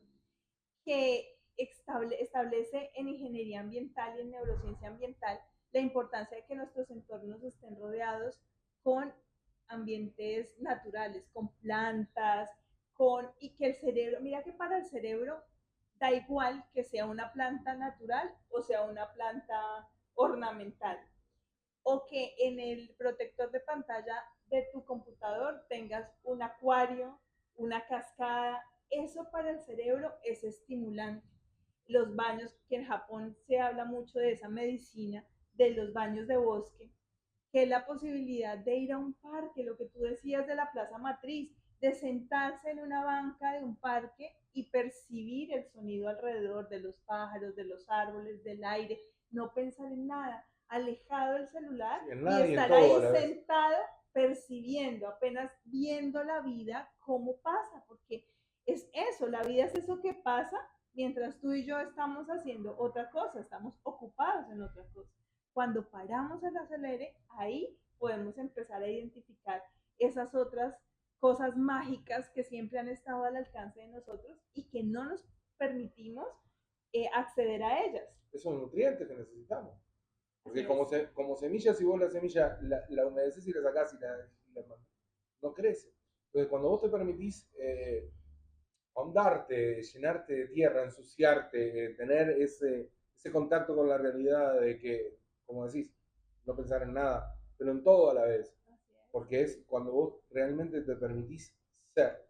que establece en ingeniería ambiental y en neurociencia ambiental la importancia de que nuestros entornos estén rodeados con ambientes naturales, con plantas, y que el cerebro, mira que para el cerebro da igual que sea una planta natural o sea una planta ornamental, o que en el protector de pantalla de tu computador tengas un acuario, una cascada. Eso para el cerebro es estimulante. Los baños, que en Japón se habla mucho de esa medicina, de los baños de bosque, que es la posibilidad de ir a un parque, lo que tú decías de la Plaza Matriz, de sentarse en una banca de un parque y percibir el sonido alrededor de los pájaros, de los árboles, del aire, no pensar en nada, alejado del celular Sí, en y nada y en estar todo ahí a la vez. sentado percibiendo, apenas viendo la vida, cómo pasa, porque es eso, la vida es eso que pasa mientras tú y yo estamos haciendo otra cosa, estamos ocupados en otra cosa. Cuando paramos el acelere, ahí podemos empezar a identificar esas otras cosas mágicas que siempre han estado al alcance de nosotros y que no nos permitimos acceder a ellas. Esos nutrientes que necesitamos. Así Porque es. como semilla, si vos la semilla la humedeces y la sacás y no crece. Entonces, cuando vos te permitís ahondarte, llenarte de tierra, ensuciarte, tener ese contacto con la realidad de que, como decís, no pensar en nada, pero en todo a la vez, Así es. porque es cuando vos realmente te permitís ser.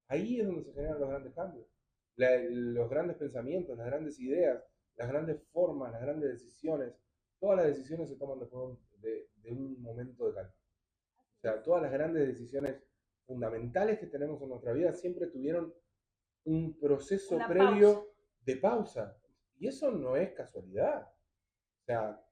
Ahí es donde se generan los grandes cambios, los grandes pensamientos, las grandes ideas, las grandes formas, las grandes decisiones. Todas las decisiones se toman después de un momento de calma. O Así es. sea, todas las grandes decisiones fundamentales que tenemos en nuestra vida siempre tuvieron un proceso Una pausa. previo de pausa. Y eso no es casualidad. O sea,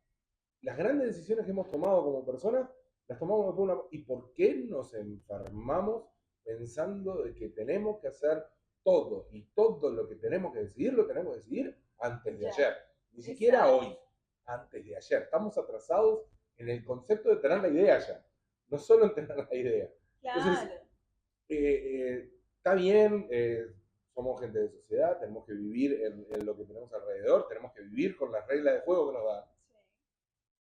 las grandes decisiones que hemos tomado como personas, las tomamos por una... ¿Y por qué nos enfermamos pensando de que tenemos que hacer todo? Y todo lo que tenemos que decidir, lo tenemos que decidir antes de Ya. ayer. Ni siquiera Exacto. hoy, antes de ayer. Estamos atrasados en el concepto de tener la idea ya. No solo en tener la idea. Entonces, Claro. está bien, somos gente de sociedad, tenemos que vivir en lo que tenemos alrededor, tenemos que vivir con las reglas de juego que nos dan. Sí.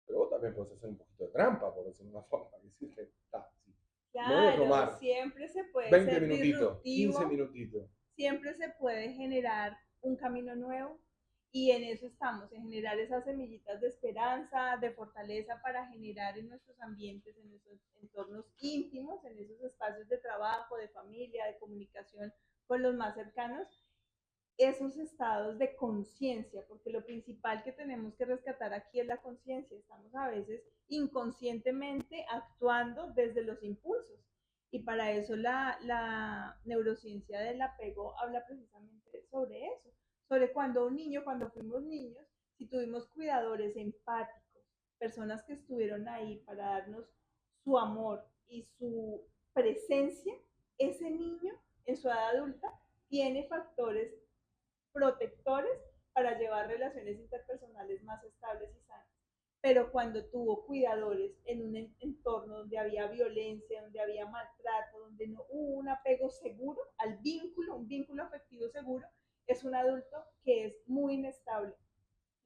Pero vos también podés hacer un poquito de trampa, por decirlo de una forma. Decir que, sí, me voy a Claro, tomar siempre se puede 20 ser minutitos, 15 disruptivo, minutitos. siempre se puede generar un camino nuevo y en eso estamos, en generar esas semillitas de esperanza, de fortaleza para generar en nuestros ambientes, en nuestros entornos íntimos, en esos espacios de trabajo, de familia, de comunicación con los más cercanos, esos estados de conciencia, porque lo principal que tenemos que rescatar aquí es la conciencia. Estamos a veces inconscientemente actuando desde los impulsos. Y para eso la neurociencia del apego habla precisamente sobre eso, sobre cuando un niño, cuando fuimos niños, si tuvimos cuidadores empáticos, personas que estuvieron ahí para darnos su amor y su presencia, ese niño en su edad adulta tiene factores protectores para llevar relaciones interpersonales más estables y sanas. Pero cuando tuvo cuidadores en un entorno donde había violencia, donde había maltrato, donde no hubo un apego seguro al vínculo, un vínculo afectivo seguro, es un adulto que es muy inestable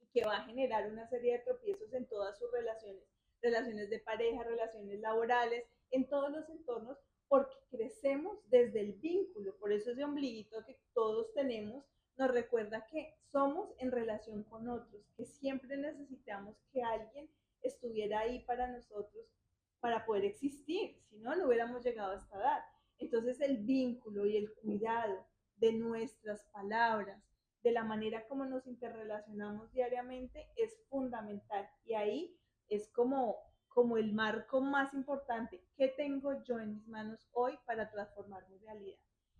y que va a generar una serie de tropiezos en todas sus relaciones, relaciones de pareja, relaciones laborales, en todos los entornos, porque crecemos desde el vínculo. Por eso ese ombliguito que todos tenemos nos recuerda que somos en relación con otros, que siempre necesitamos que alguien estuviera ahí para nosotros para poder existir, si no, no hubiéramos llegado a esta edad. Entonces el vínculo y el cuidado de nuestras palabras, de la manera como nos interrelacionamos diariamente es fundamental. Y ahí es como el marco más importante. ¿Qué tengo yo en mis manos hoy para transformar mi realidad?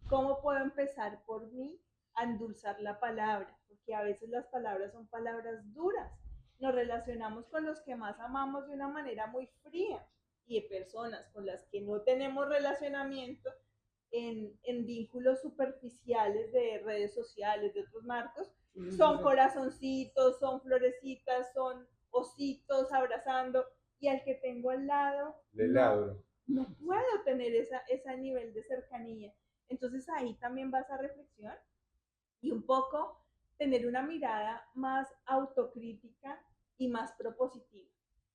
¿Cómo puedo empezar por mí a endulzar la palabra? Porque a veces las palabras son palabras duras. Nos relacionamos con los que más amamos de una manera muy fría y de personas con las que no tenemos relacionamiento en vínculos superficiales de redes sociales, de otros marcos, Sí, sí, sí, son sí. corazoncitos, son florecitas, son ositos abrazando, y al que tengo al lado Le ladro. no puedo tener ese nivel de cercanía. Entonces ahí también vas a reflexión y un poco tener una mirada más autocrítica y más propositiva.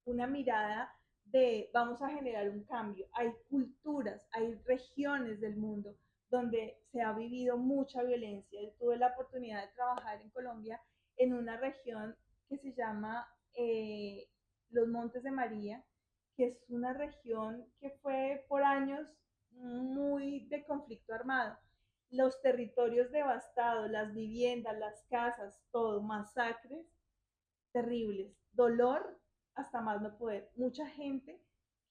Una mirada de vamos a generar un cambio. Hay culturas, hay regiones del mundo donde se ha vivido mucha violencia. Yo tuve la oportunidad de trabajar en Colombia en una región que se llama los Montes de María, que es una región que fue por años muy de conflicto armado, los territorios devastados, las viviendas, las casas, todo, masacres terribles, dolor hasta más no poder. Mucha gente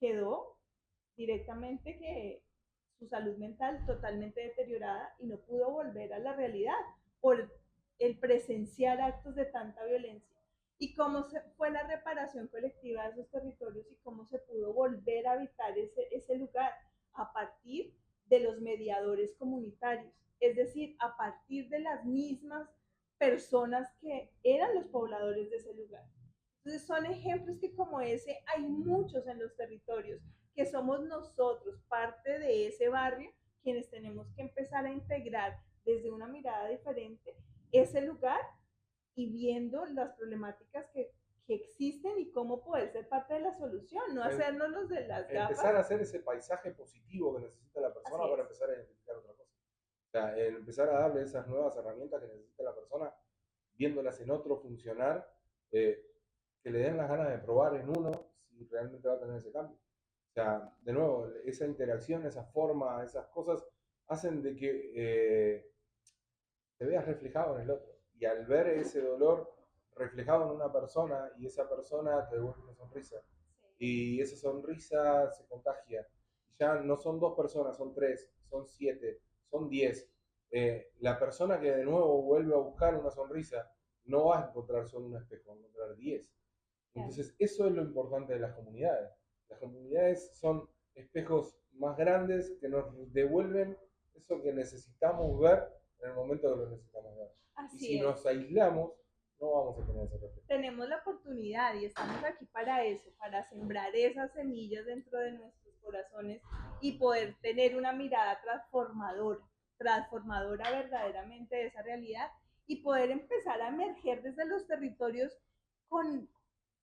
quedó directamente que su salud mental totalmente deteriorada y no pudo volver a la realidad por el presenciar actos de tanta violencia. Y cómo fue la reparación colectiva de esos territorios y cómo se pudo volver a habitar ese lugar a partir de los mediadores comunitarios, es decir, a partir de las mismas personas que eran los pobladores de ese lugar. Entonces son ejemplos que como ese hay muchos en los territorios, que somos nosotros, parte de ese barrio, quienes tenemos que empezar a integrar desde una mirada diferente ese lugar y viendo las problemáticas que existen y cómo poder ser parte de la solución, no hacernos los de las gafas. Empezar a hacer ese paisaje positivo que necesita la persona Así para es. empezar a identificar otra cosa. O sea, el empezar a darle esas nuevas herramientas que necesita la persona, viéndolas en otro funcionar, eh, que le den las ganas de probar en uno si realmente va a tener ese cambio. O sea, de nuevo, esa interacción, esa forma, esas cosas hacen de que te veas reflejado en el otro. Y al ver ese dolor reflejado en una persona y esa persona te devuelve una sonrisa. Y esa sonrisa se contagia. Ya no son dos personas, son tres, son siete, son 10. La persona que de nuevo vuelve a buscar una sonrisa no va a encontrar solo un espejo, va a encontrar 10. Claro. Entonces, eso es lo importante de las comunidades. Las comunidades son espejos más grandes que nos devuelven eso que necesitamos ver en el momento que lo necesitamos ver. Y Así si es. nos aislamos, no vamos a tener ese reflejo. Tenemos la oportunidad y estamos aquí para eso, para sembrar esas semillas dentro de nuestros corazones y poder tener una mirada transformadora, transformadora verdaderamente de esa realidad y poder empezar a emerger desde los territorios con,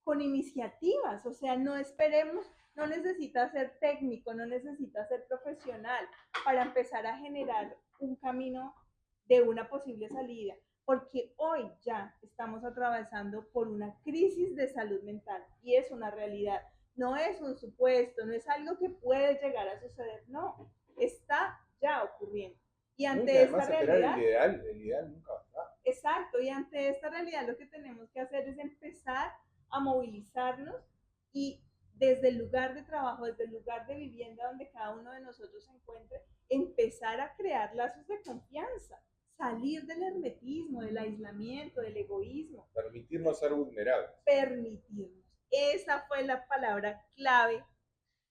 con iniciativas. O sea, no esperemos, no necesita ser técnico, no necesita ser profesional para empezar a generar un camino de una posible salida, porque hoy ya estamos atravesando por una crisis de salud mental y es una realidad. No es un supuesto, no es algo que puede llegar a suceder, no, está ya ocurriendo. Y ¿No? Y que ante esta además esperar realidad, el ideal nunca va a estar. exacto, y ante esta realidad lo que tenemos que hacer es empezar a movilizarnos y desde el lugar de trabajo, desde el lugar de vivienda donde cada uno de nosotros se encuentre, empezar a crear lazos de confianza, salir del hermetismo, del aislamiento, del egoísmo, Permitirnos ser vulnerables. permitirnos. Esa fue la palabra clave,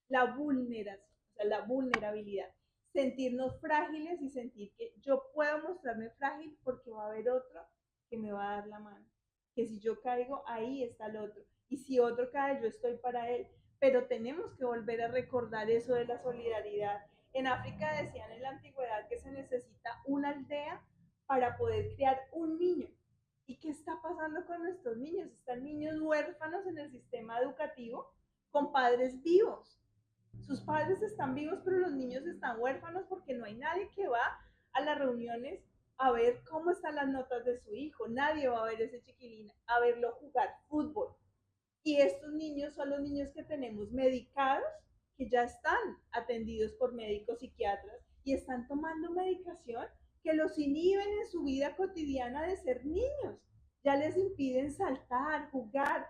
la vulneración, o sea, la vulnerabilidad. Sentirnos frágiles y sentir que yo puedo mostrarme frágil porque va a haber otro que me va a dar la mano. Que si yo caigo, ahí está el otro. Y si otro cae, yo estoy para él. Pero tenemos que volver a recordar eso de la solidaridad. En África decían en la antigüedad que se necesita una aldea para poder criar un niño. ¿Y qué está pasando con nuestros niños? Están niños huérfanos en el sistema educativo con padres vivos. Sus padres están vivos, pero los niños están huérfanos porque no hay nadie que va a las reuniones a ver cómo están las notas de su hijo. Nadie va a ver ese chiquilín, a verlo jugar fútbol. Y estos niños son los niños que tenemos medicados, que ya están atendidos por médicos psiquiatras y están tomando medicación que los inhiben en su vida cotidiana de ser niños. Ya les impiden saltar, jugar,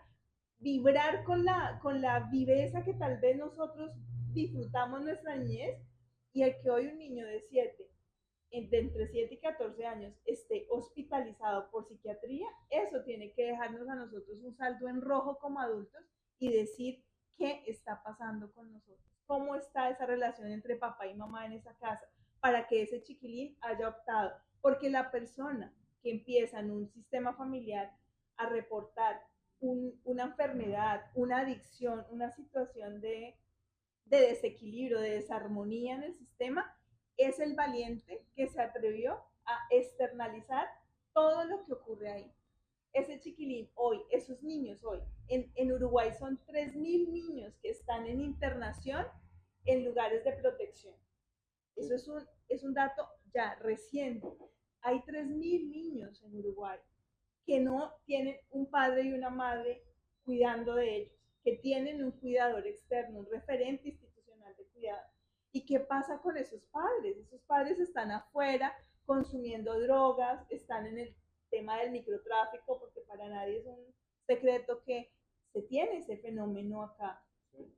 vibrar con la viveza que tal vez nosotros disfrutamos nuestra niñez y el que hoy un niño de 7 de entre 7 y 14 años esté hospitalizado por psiquiatría, eso tiene que dejarnos a nosotros un saldo en rojo como adultos y decir qué está pasando con nosotros, cómo está esa relación entre papá y mamá en esa casa, para que ese chiquilín haya optado, porque la persona que empieza en un sistema familiar a reportar una enfermedad, una adicción, una situación de desequilibrio, de desarmonía en el sistema, es el valiente que se atrevió a externalizar todo lo que ocurre ahí. Ese chiquilín hoy, esos niños hoy, en Uruguay son 3.000 niños que están en internación en lugares de protección. Eso es un dato ya reciente. Hay 3.000 niños en Uruguay que no tienen un padre y una madre cuidando de ellos, que tienen un cuidador externo, un referente institucional de cuidado. ¿Y qué pasa con esos padres? Esos padres están afuera consumiendo drogas, están en el tema del microtráfico, porque para nadie es un secreto que se tiene ese fenómeno acá.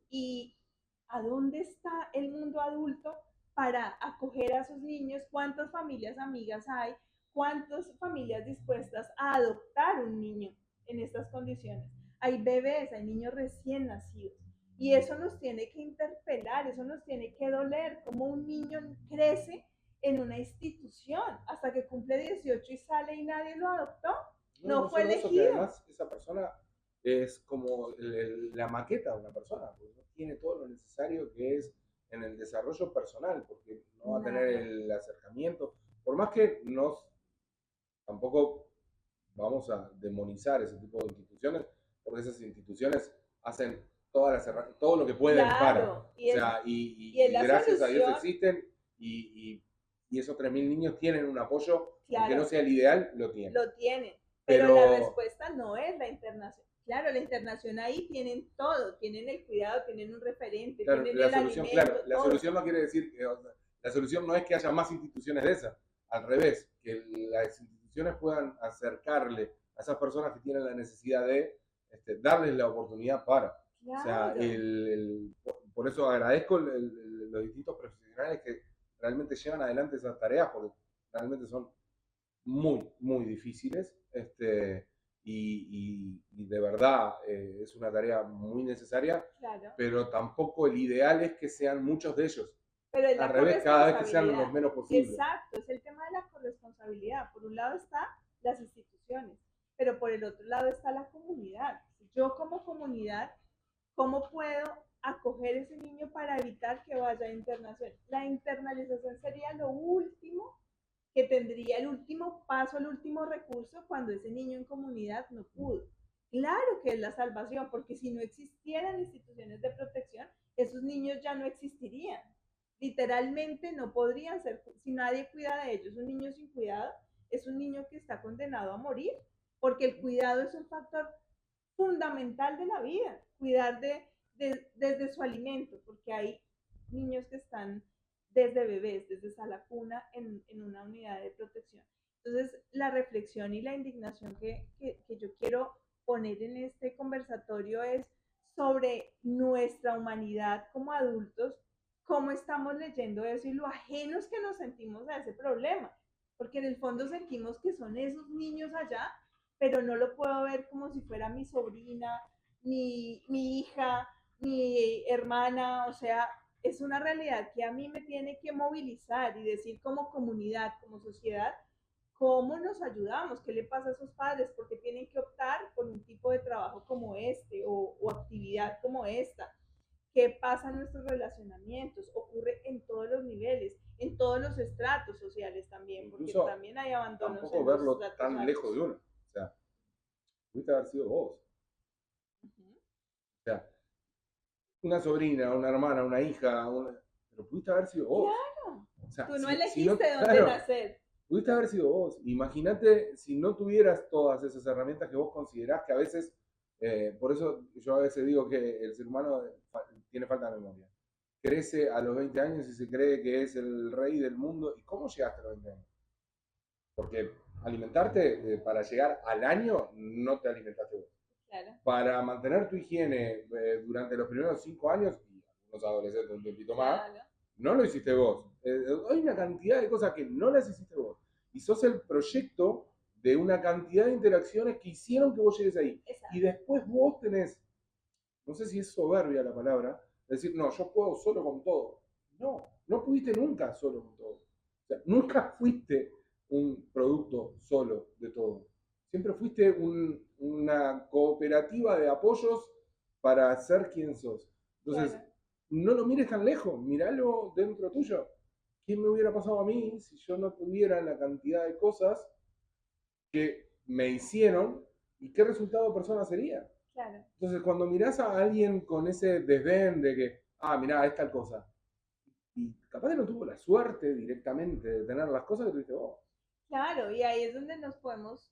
¿Y a dónde está el mundo adulto para acoger a sus niños? ¿Cuántas familias amigas hay? ¿Cuántas familias dispuestas a adoptar un niño en estas condiciones? Hay bebés, hay niños recién nacidos. Y eso nos tiene que interpelar, eso nos tiene que doler, como un niño crece en una institución hasta que cumple 18 y sale y nadie lo adoptó, No, no no fue solo eso, que elegido. además esa persona es como la maqueta de una persona, porque no tiene todo lo necesario que es en el desarrollo personal, porque no va a tener Nada. el acercamiento, por más que nos tampoco vamos a demonizar ese tipo de instituciones, porque esas instituciones hacen todo lo que pueden para, Claro, o sea, y es y la gracias a Dios solución. existen y, y esos 3.000 niños tienen un apoyo, aunque no Claro, sea el ideal, lo tienen. lo tienen, pero la Pero, respuesta no es la internación. Claro, la internación ahí tienen todo, tienen el cuidado, tienen un referente, claro, tienen el alimento, la todo. solución no quiere decir que, o sea, la solución no es que haya más instituciones de esas, al revés, que las instituciones puedan acercarle a esas personas que tienen la necesidad de darles la oportunidad para. O sea, Claro, por eso agradezco los distintos profesionales que realmente llevan adelante esas tareas, porque realmente son muy, muy difíciles. Y de verdad es una tarea muy necesaria, claro. pero tampoco el ideal es que sean muchos de ellos. Pero es Al la revés, cada vez que sean corresponsabilidad. los menos posibles. Exacto, es el tema de la corresponsabilidad. Por un lado está las instituciones, pero por el otro lado está la comunidad. Yo como comunidad, ¿cómo puedo acoger ese niño para evitar que vaya a internación? La internalización sería lo último que tendría, el último paso, el último recurso cuando ese niño en comunidad no pudo. Claro que es la salvación, porque si no existieran instituciones de protección, esos niños ya no existirían. Literalmente no podrían ser, si nadie cuida de ellos, un niño sin cuidado es un niño que está condenado a morir, porque el cuidado es un factor fundamental de la vida, cuidar desde su alimento, porque hay niños que están desde bebés, desde la cuna, en una unidad de protección. Entonces, la reflexión y la indignación que yo quiero poner en este conversatorio es sobre nuestra humanidad como adultos, cómo estamos leyendo eso y lo ajenos que nos sentimos a ese problema, porque en el fondo sentimos que son esos niños allá, pero no lo puedo ver como si fuera mi sobrina, mi hija, mi hermana, o sea, es una realidad que a mí me tiene que movilizar y decir como comunidad, como sociedad, cómo nos ayudamos, qué le pasa a esos padres, porque tienen que optar por un tipo de trabajo como este o actividad como esta. ¿Qué pasa en nuestros relacionamientos? Ocurre en todos los niveles, en todos los estratos sociales también, porque Incluso también hay abandonos tampoco en los verlo estratos tan lejos altos. de uno. O sea, pudiste haber sido vos. Uh -huh. O sea, una sobrina, una hermana, una hija, pero pudiste haber sido vos. Claro, O sea, tú no si no, elegiste dónde claro, nacer. pudiste haber sido vos. Imagínate si no tuvieras todas esas herramientas que vos considerás que a veces, por eso yo a veces digo que el ser humano tiene falta de memoria. Crece a los 20 años y se cree que es el rey del mundo. ¿Y cómo llegaste a los 20 años? Porque alimentarte para llegar al año no te alimentaste vos. Claro, Para mantener tu higiene durante los primeros 5 años, y algunos adolescentes un tiempito más, claro. no lo hiciste vos. Hay una cantidad de cosas que no las hiciste vos. Y sos el proyecto de una cantidad de interacciones que hicieron que vos llegues ahí. Y Exacto. después vos tenés, no sé si es soberbia la palabra, decir, no, yo puedo solo con todo. No, no pudiste nunca solo con todo. O sea, nunca fuiste un producto solo de todo. Siempre fuiste una cooperativa de apoyos para ser quien sos. Entonces, Claro, no lo mires tan lejos, miralo dentro tuyo. ¿Qué me hubiera pasado a mí si yo no tuviera la cantidad de cosas que me hicieron y qué resultado de persona sería? claro. Entonces, cuando mirás a alguien con ese desdén de que, mirá, es tal cosa, y capaz que no tuvo la suerte directamente de tener las cosas que tuviste vos. Claro, y ahí es donde nos podemos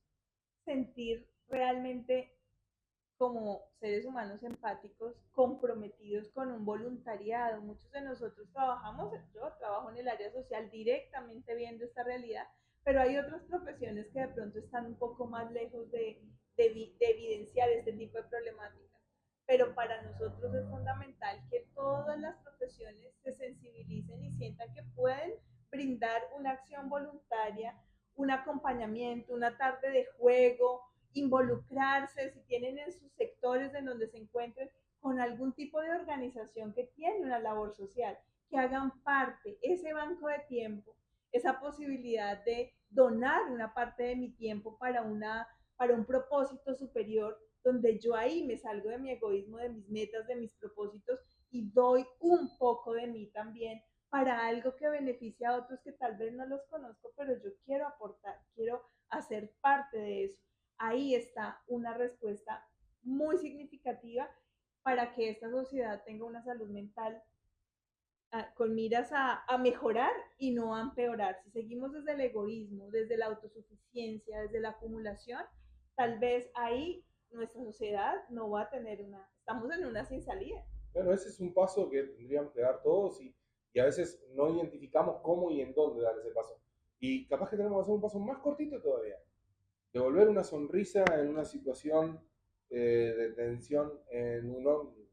sentir realmente como seres humanos empáticos, comprometidos con un voluntariado. Muchos de nosotros trabajamos, yo trabajo en el área social directamente viendo esta realidad, pero hay otras profesiones que de pronto están un poco más lejos de evidenciar este tipo de problemáticas. Pero para nosotros es fundamental que todas las profesiones se sensibilicen y sientan que pueden brindar una acción voluntaria, un acompañamiento, una tarde de juego, involucrarse, si tienen en sus sectores en donde se encuentren, con algún tipo de organización que tiene una labor social, que hagan parte, ese banco de tiempo, esa posibilidad de donar una parte de mi tiempo para un propósito superior, donde yo ahí me salgo de mi egoísmo, de mis metas, de mis propósitos y doy un poco de mí también para algo que beneficia a otros que tal vez no los conozco, pero yo quiero aportar, quiero hacer parte de eso. Ahí está una respuesta muy significativa para que esta sociedad tenga una salud mental con miras a mejorar y no a empeorar. Si seguimos desde el egoísmo, desde la autosuficiencia, desde la acumulación, tal vez ahí nuestra sociedad no va a tener estamos en una sin salida. Bueno, ese es un paso que tendríamos que dar todos y a veces no identificamos cómo y en dónde dar ese paso. Y capaz que tenemos que hacer un paso más cortito todavía. Devolver una sonrisa en una situación de tensión en un ómnibus,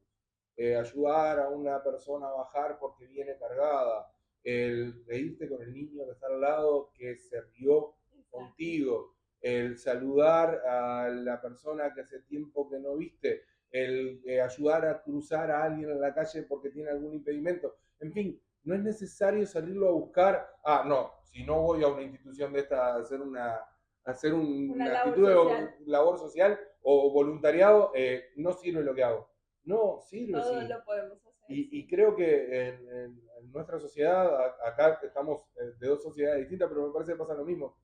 ayudar a una persona a bajar porque viene cargada, el reírte con el niño que está al lado que se rió contigo, el saludar a la persona que hace tiempo que no viste, el ayudar a cruzar a alguien en la calle porque tiene algún impedimento. En fin, no es necesario salirlo a buscar, no, si no voy a una institución de esta a hacer una una labor actitud social. de labor social o voluntariado, no sirve lo que hago. No, sirve, Todo sí. lo podemos hacer, Y sí. creo que en nuestra sociedad, acá estamos de dos sociedades distintas, pero me parece que pasa lo mismo.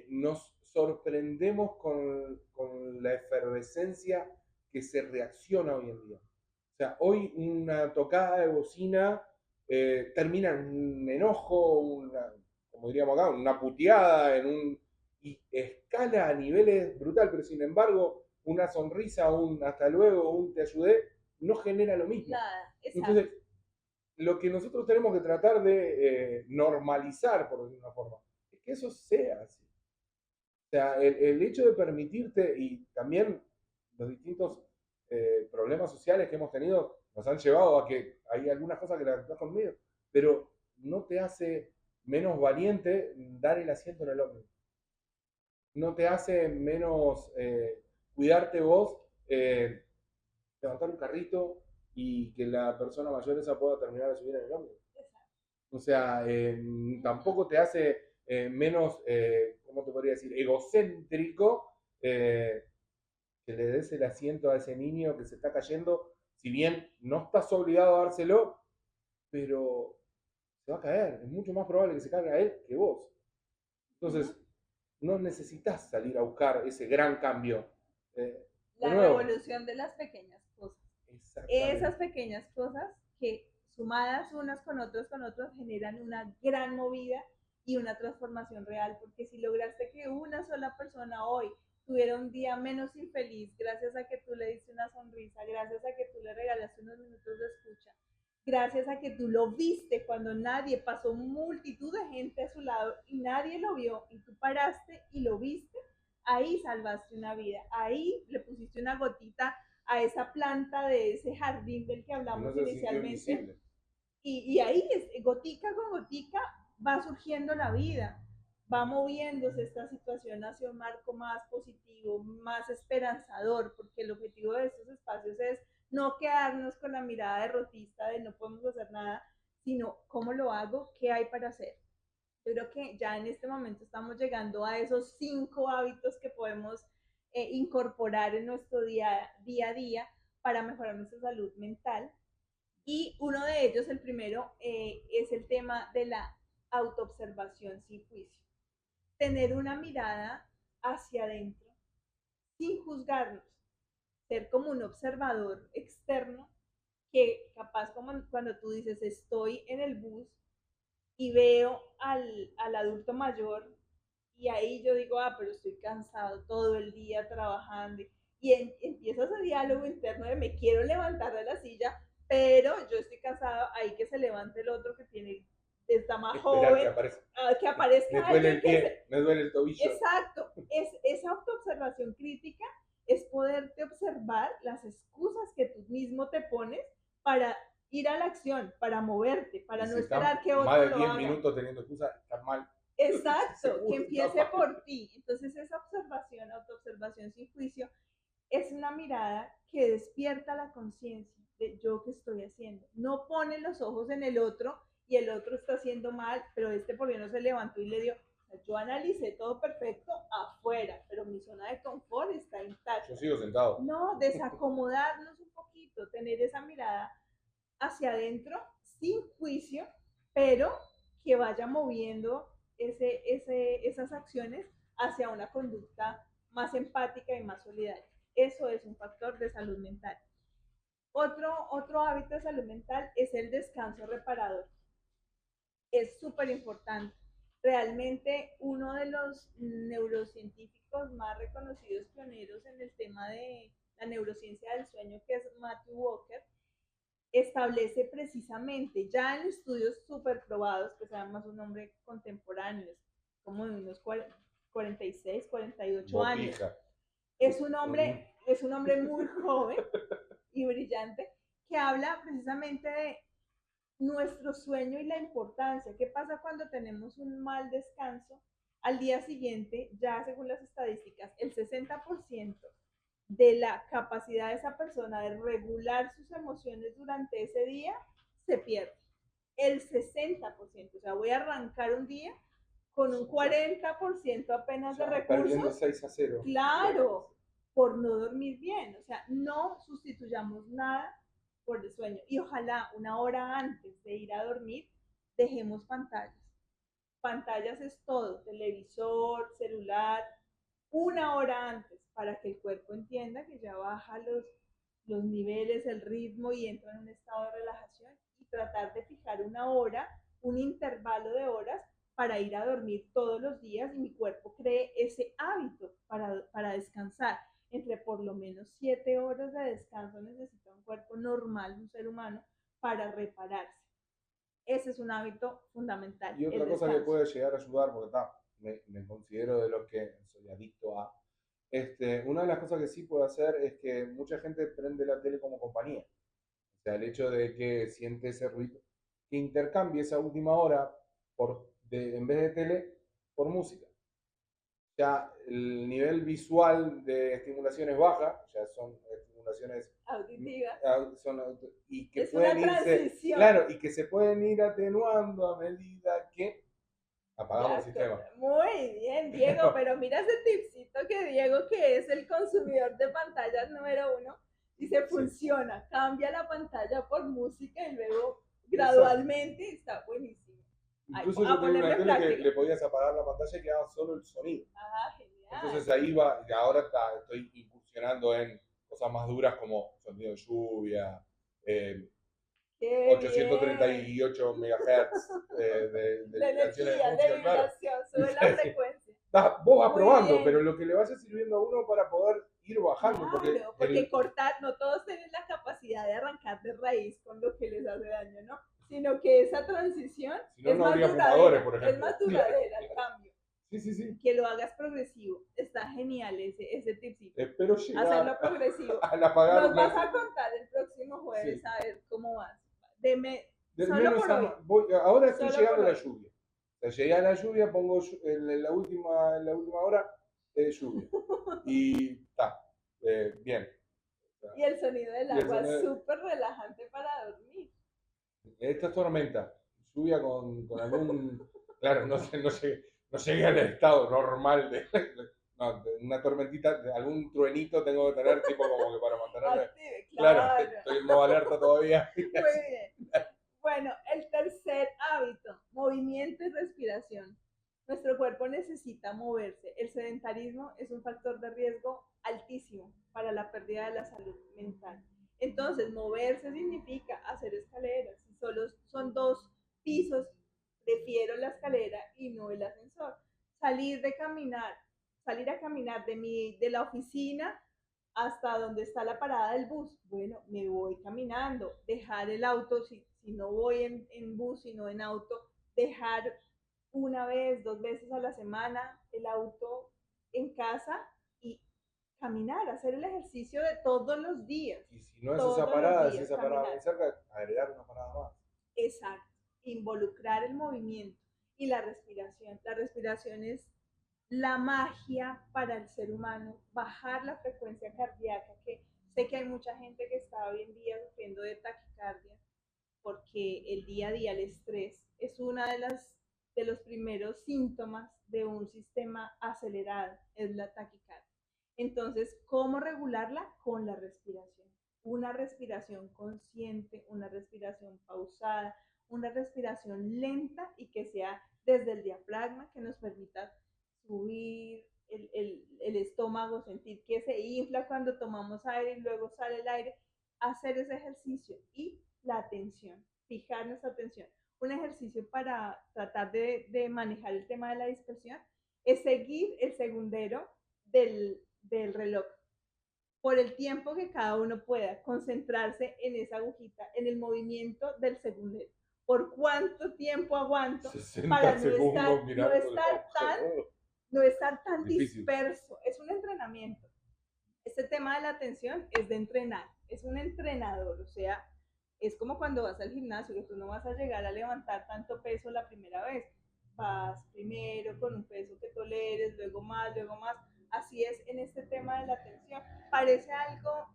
Nos sorprendemos con la efervescencia que se reacciona hoy en día. O sea, hoy una tocada de bocina termina en un enojo, como diríamos acá, una puteada, y escala a niveles brutal, pero sin embargo, una sonrisa, un hasta luego, un te ayudé, no genera lo mismo. Nada, exacto. Entonces, lo que nosotros tenemos que tratar de normalizar, por decirlo de una forma, es que eso sea así. O sea, el hecho de permitirte y también los distintos problemas sociales que hemos tenido nos han llevado a que hay algunas cosas que las actúas conmigo, pero no te hace menos valiente dar el asiento en el hombro. No te hace menos cuidarte vos, levantar un carrito y que la persona mayor esa pueda terminar de subir en el hombro. O sea, tampoco te hace menos, ¿cómo te podría decir?, egocéntrico que le des el asiento a ese niño que se está cayendo, si bien no estás obligado a dárselo, pero se va a caer. Es mucho más probable que se caiga él que vos. Entonces, no necesitas salir a buscar ese gran cambio. De La nuevo, revolución de las pequeñas cosas. Esas exactamente. pequeñas cosas que sumadas unas con otros generan una gran movida y una transformación real, porque si lograste que una sola persona hoy tuviera un día menos infeliz gracias a que tú le diste una sonrisa, gracias a que tú le regalaste unos minutos de escucha, gracias a que tú lo viste cuando nadie pasó, multitud de gente a su lado y nadie lo vio y tú paraste y lo viste, ahí salvaste una vida, ahí le pusiste una gotita a esa planta de ese jardín del que Y no hablamos se sintió inicialmente invisible. y ahí gotica con gotica va surgiendo la vida, va moviéndose esta situación hacia un marco más positivo, más esperanzador, porque el objetivo de estos espacios es no quedarnos con la mirada derrotista de no podemos hacer nada, sino cómo lo hago, qué hay para hacer. Yo creo que ya en este momento estamos llegando a esos 5 hábitos que podemos incorporar en nuestro día a día para mejorar nuestra salud mental. Y uno de ellos, el primero, es el tema de la autoobservación sin juicio. Tener una mirada hacia adentro sin juzgarnos, ser como un observador externo que capaz como cuando tú dices estoy en el bus y veo al adulto mayor y ahí yo digo, pero estoy cansado todo el día trabajando y empieza ese diálogo interno de me quiero levantar de la silla, pero yo estoy cansado, ahí que se levante el otro que está más Esperar joven, que me aparezca duele alguien el pie, que me duele el tobillo. exacto, esa autoobservación crítica es poderte observar las excusas que tú mismo te pones para ir a la acción, para moverte, Y para no si están esperar que más otro de lo 10 haga. minutos teniendo excusa, están mal. Exacto, que Seguro está empiece mal. por ti. Entonces esa observación, autoobservación sin juicio, es una mirada que despierta la conciencia de yo que estoy haciendo. No pone los ojos en el otro y el otro está haciendo mal, pero este por qué no se levantó y le dio. O sea, yo analicé todo perfecto afuera, pero mi zona de confort está Yo intacta. sigo sentado. No, desacomodarnos un poquito, tener esa mirada hacia adentro sin juicio, pero que vaya moviendo esas acciones hacia una conducta más empática y más solidaria. Eso es un factor de salud mental. Otro hábito de salud mental es el descanso reparador. Es súper importante. Realmente uno de los neurocientíficos más reconocidos, pioneros en el tema de la neurociencia del sueño, que es Matthew Walker, establece precisamente, ya en estudios súper probados, que sean más un hombre contemporáneo, como de unos 46, 48 años. Es un hombre muy joven y brillante que habla precisamente de nuestro sueño y la importancia. ¿Qué pasa cuando tenemos un mal descanso? Al día siguiente, ya según las estadísticas, el 60% de la capacidad de esa persona de regular sus emociones durante ese día se pierde. El 60%, o sea, voy a arrancar un día con un 40% apenas de recursos. Perdiendo 6-0. Claro, por no dormir bien. O sea, no sustituyamos nada por el sueño. Y ojalá una hora antes de ir a dormir dejemos pantallas. Pantallas es todo, televisor, celular, una hora antes para que el cuerpo entienda que ya baja los niveles, el ritmo y entra en un estado de relajación y tratar de fijar una hora, un intervalo de horas para ir a dormir todos los días y mi cuerpo cree ese hábito para descansar. Entre por lo menos 7 horas de descanso necesita un cuerpo normal, un ser humano, para repararse. Ese es un hábito fundamental. Y otra cosa que puede llegar a ayudar, porque me considero de los que soy adicto a, una de las cosas que sí puedo hacer es que mucha gente prende la tele como compañía. O sea, el hecho de que siente ese ruido, que intercambie esa última hora en vez de tele por música. Ya el nivel visual de estimulación es baja, ya son estimulaciones auditivas, y que es pueden una transición. claro, y que se pueden ir atenuando a medida que apagamos el sistema. Muy bien, Diego, pero mira ese tipcito que Diego, que es el consumidor de pantallas número 1, dice funciona, cambia la pantalla por música y luego gradualmente está buenísimo. Incluso yo tengo una tele que le podías apagar la pantalla y quedaba solo el sonido. Ah, genial. Entonces ahí va, y ahora estoy incursionando en cosas más duras como sonido de lluvia, 838 MHz de energía, de vibración, sube la frecuencia. Vos vas probando, pero lo que le vaya sirviendo a uno para poder ir bajando. Claro, porque cortar, no todos tienen la capacidad de arrancar de raíz con lo que les hace daño, ¿no? Sino que esa transición es más duradera, por ejemplo. Es más duradera el cambio. Sí. Que lo hagas progresivo. Está genial ese tipcito. Espero llegar hacerlo progresivo. Nos vas a contar el próximo jueves a ver cómo vas. Solo por hoy. Ahora estoy llegando a la lluvia. O sea, llegué a la lluvia, pongo en la última hora lluvia. Y está, bien. O sea, y el sonido del agua es súper relajante para dormir. Esta es tormenta. Lluvia con algún... claro, no llegué al estado normal de... No, una tormentita, algún truenito tengo que tener, tipo como que para mantenerme. Claro, estoy en modo alerta todavía. Muy bien. Bueno, el tercer hábito, movimiento y respiración. Nuestro cuerpo necesita moverse. El sedentarismo es un factor de riesgo altísimo para la pérdida de la salud mental. Entonces, moverse significa hacer escaleras. Si solo son 2 pisos, prefiero la escalera y no el ascensor. Salir a caminar de la oficina hasta donde está la parada del bus. Bueno, me voy caminando, dejar el auto, si no voy en bus, sino en auto, dejar 1 vez, 2 veces a la semana el auto en casa y caminar, hacer el ejercicio de todos los días. Y si no es esa parada, si esa parada muy cerca, agregar una parada más. Exacto, involucrar el movimiento y la respiración. La respiración es la magia para el ser humano, bajar la frecuencia cardíaca, que sé que hay mucha gente que está hoy en día sufriendo de taquicardia, porque el día a día, el estrés, es una de los primeros síntomas de un sistema acelerado, es la taquicardia. Entonces, ¿cómo regularla? Con la respiración. Una respiración consciente, una respiración pausada, una respiración lenta y que sea desde el diafragma, que nos permita subir el estómago, sentir que se infla cuando tomamos aire y luego sale el aire, hacer ese ejercicio y la atención, fijar nuestra atención. Un ejercicio para tratar de manejar el tema de la dispersión es seguir el segundero del reloj por el tiempo que cada uno pueda, concentrarse en esa agujita, en el movimiento del segundero. ¿Por cuánto tiempo aguanto 60 para segundos mirando el no estar tan difícil. disperso? Es un entrenamiento. Este tema de la atención es de entrenar, es un entrenador, o sea, es como cuando vas al gimnasio, que tú no vas a llegar a levantar tanto peso la primera vez. Vas primero con un peso que toleres, luego más, luego más. Así es en este tema de la atención. Parece algo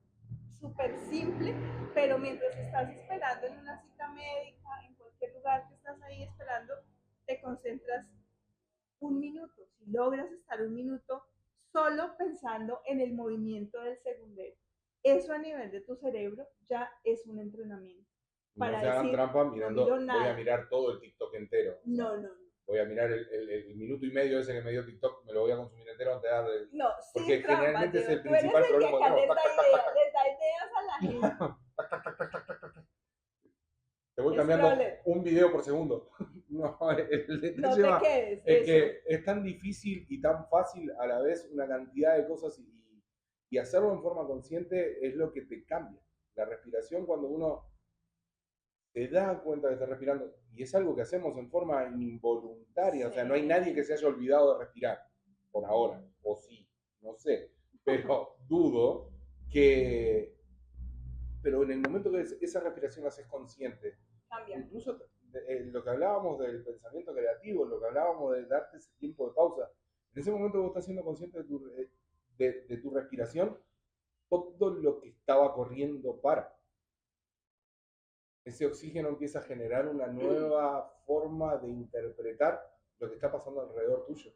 súper simple, pero mientras estás esperando en una cita médica, en cualquier lugar que estás ahí esperando, te concentras un minuto. Si logras estar un minuto solo pensando en el movimiento del segundero, eso a nivel de tu cerebro ya es un entrenamiento. No Para se hagan decir, trampa no mirando, miro voy a nada. mirar todo el TikTok entero. O sea, No, no, no. voy a mirar el minuto y medio ese que me dio TikTok, me lo voy a consumir entero antes de darle. No, Porque sin trampa, generalmente es Diego. el Tú eres principal el que problema. acá No, les da ideas a la gente. te voy cambiando Scroller. un video por segundo. No, el No detalle te va quedes. es Eso. que es tan difícil y tan fácil a la vez una cantidad de cosas y hacerlo en forma consciente es lo que te cambia. La respiración cuando uno se da cuenta de estar respirando, y es algo que hacemos en forma involuntaria, sí. O sea, no hay nadie que se haya olvidado de respirar, por ahora, o sí, no sé, pero dudo que, pero en el momento que esa respiración la haces consciente, cambia. Incluso lo que hablábamos del pensamiento creativo, lo que hablábamos de darte ese tiempo de pausa, en ese momento vos estás siendo consciente de tu respiración, todo lo que estaba corriendo para. Ese oxígeno empieza a generar una nueva forma de interpretar lo que está pasando alrededor tuyo.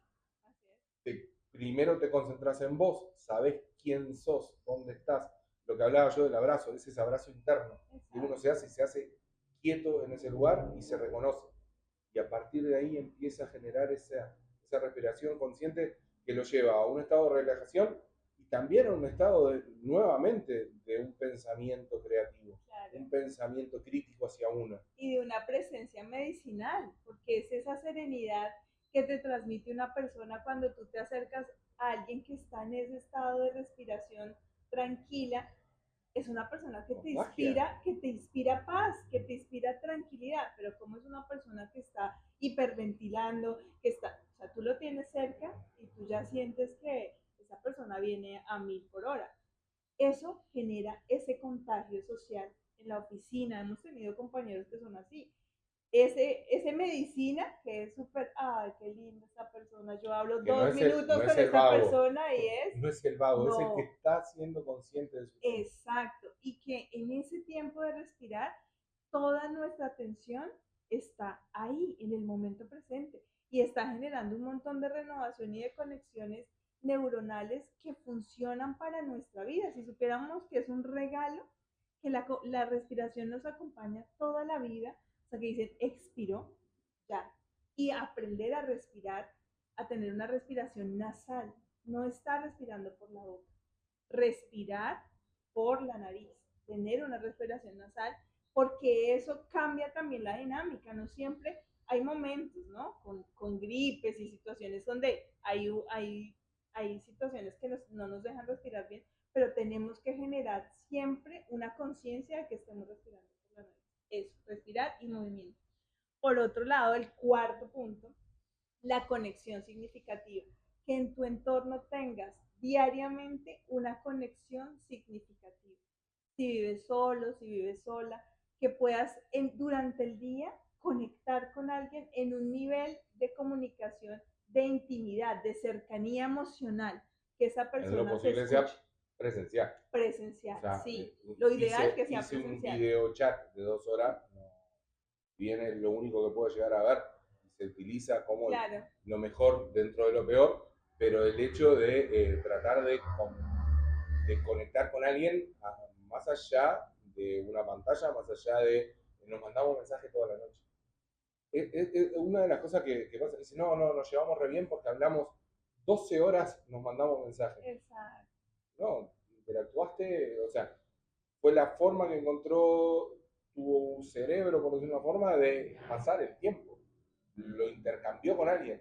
Primero te concentras en vos, sabés quién sos, dónde estás. Lo que hablaba yo del abrazo, es ese abrazo interno. Que uno se hace quieto en ese lugar y se reconoce. Y a partir de ahí empieza a generar esa respiración consciente que lo lleva a un estado de relajación y también a un estado nuevamente de un pensamiento creativo. Claro. Un pensamiento crítico hacia uno. Y de una presencia medicinal, porque es esa serenidad que te transmite una persona cuando tú te acercas a alguien que está en ese estado de respiración tranquila. Es una persona que te inspira paz, que te inspira tranquilidad, pero como es una persona que está hiperventilando, que está, o sea, tú lo tienes cerca y tú ya sientes que esa persona viene a 1000 por hora. Eso genera ese contagio social en la oficina. Hemos tenido compañeros que son así. Ese medicina que es súper, ay, qué linda esta persona, yo hablo que 2 minutos con esta persona y es... No es el vago, no. Es el que está siendo consciente de su tiempo. Exacto, y que en ese tiempo de respirar, toda nuestra atención está ahí, en el momento presente, y está generando un montón de renovación y de conexiones neuronales que funcionan para nuestra vida. Si supiéramos que es un regalo, que la respiración nos acompaña toda la vida, o sea, que dicen expiró, ya, y aprender a respirar, a tener una respiración nasal, no estar respirando por la boca, respirar por la nariz, tener una respiración nasal, porque eso cambia también la dinámica, no siempre hay momentos, ¿no? Con gripes y situaciones donde hay situaciones que no nos dejan respirar bien, pero tenemos que generar siempre una conciencia de que estemos respirando por la nariz. Eso, respirar y movimiento. Por otro lado, el cuarto punto, la conexión significativa. Que en tu entorno tengas diariamente una conexión significativa. Si vives solo, si vives sola, que puedas durante el día conectar con alguien en un nivel de comunicación, de intimidad, de cercanía emocional, que esa persona en lo posible sea presencial. Presencial, o sea, sí. Lo ideal que sea presencial. Un video chat de 2 horas, viene lo único que puedo llegar a ver, se utiliza como claro. Lo mejor dentro de lo peor, pero el hecho de tratar de conectar con alguien más allá de una pantalla, más allá de nos mandamos mensajes toda la noche. Es una de las cosas que pasa, dice, no, nos llevamos re bien porque hablamos 12 horas, nos mandamos mensajes. Exacto. No, interactuaste, o sea, fue la forma que encontró tu cerebro, por decirlo de una forma, de pasar el tiempo. Lo intercambió con alguien,